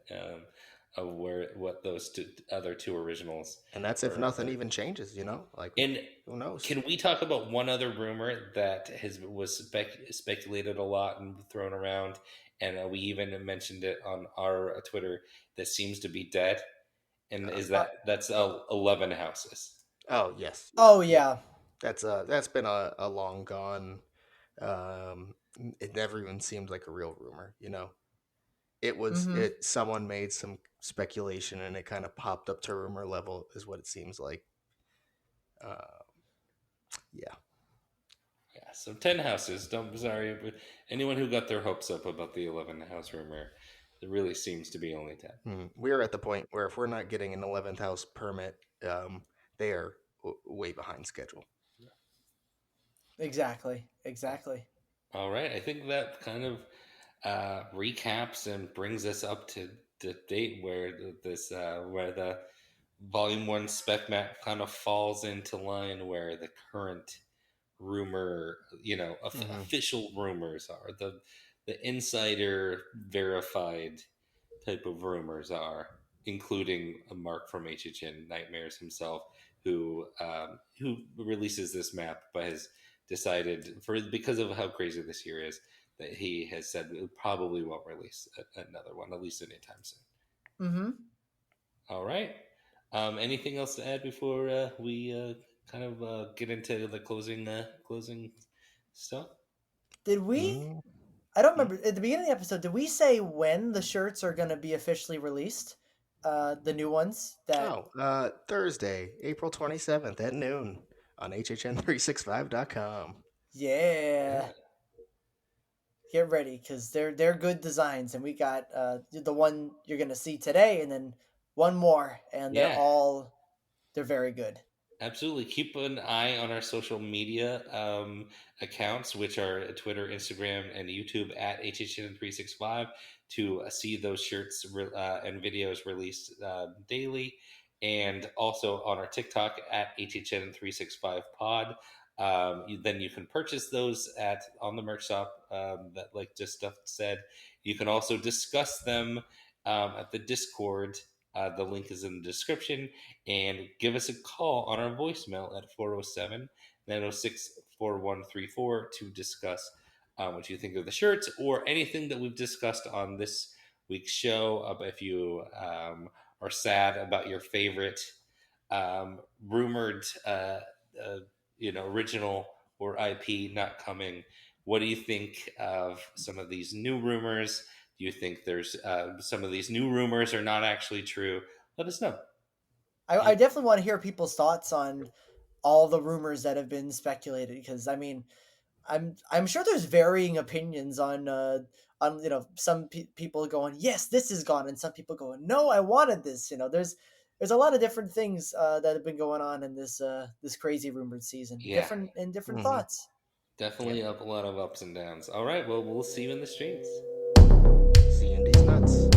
Of what those other 2 originals. And that's if nothing even changes, you know? Like, And who knows? can we talk about one other rumor that was speculated a lot and thrown around, and we even mentioned it on our Twitter, that seems to be dead, and is that's 11 houses. Oh yes. Oh yeah. That's been a long gone. It never even seemed like a real rumor, you know. It was Mm-hmm. someone made some speculation and it kind of popped up to rumor level, is what it seems like. Yeah. Yeah, so 10 houses. Sorry, but anyone who got their hopes up about the 11 house rumor, it really seems to be only 10. We're at the point where if we're not getting an 11th house permit, they are way behind schedule. Exactly. All right, I think that kind of recaps and brings us up to the date where where the Volume 1 spec map kind of falls into line where the current rumor, official rumors are, the insider verified type of rumors are, including a Mark from HHN Nightmares himself, who releases this map, but has decided, because of how crazy this year is, that he has said it probably won't release another one, at least anytime soon. Mm-hmm. All right. Anything else to add before we kind of get into the closing stuff? Did we? I don't remember at the beginning of the episode. Did we say when the shirts are going to be officially released? The new ones that. Thursday, April 27th at noon on HHN365.com. Yeah. Get ready, because they're good designs, and we got the one you're gonna see today, and then one more, and they're very good. Absolutely. Keep an eye on our social media accounts, which are Twitter, Instagram, and YouTube at HHN365, to see those shirts and videos released daily. And also on our TikTok at HHN365pod. Then you can purchase those on the merch shop, that, like just stuff said. You can also discuss them at the Discord. The link is in the description. And give us a call on our voicemail at 407-906-4134 to discuss what you think of the shirts or anything that we've discussed on this week's show. If you are sad about your favorite rumored original or IP not coming, what do you think of some of these new rumors? Do you think there's some of these new rumors are not actually true? Let us know. I definitely want to hear people's thoughts on all the rumors that have been speculated, because I mean, I'm sure there's varying opinions on some people going, yes, this is gone, and some people going, no, I wanted this. There's a lot of different things that have been going on in this crazy rumored season. Yeah. Different thoughts. Definitely a lot of ups and downs. All right, well, we'll see you in the streets. See you in these nuts.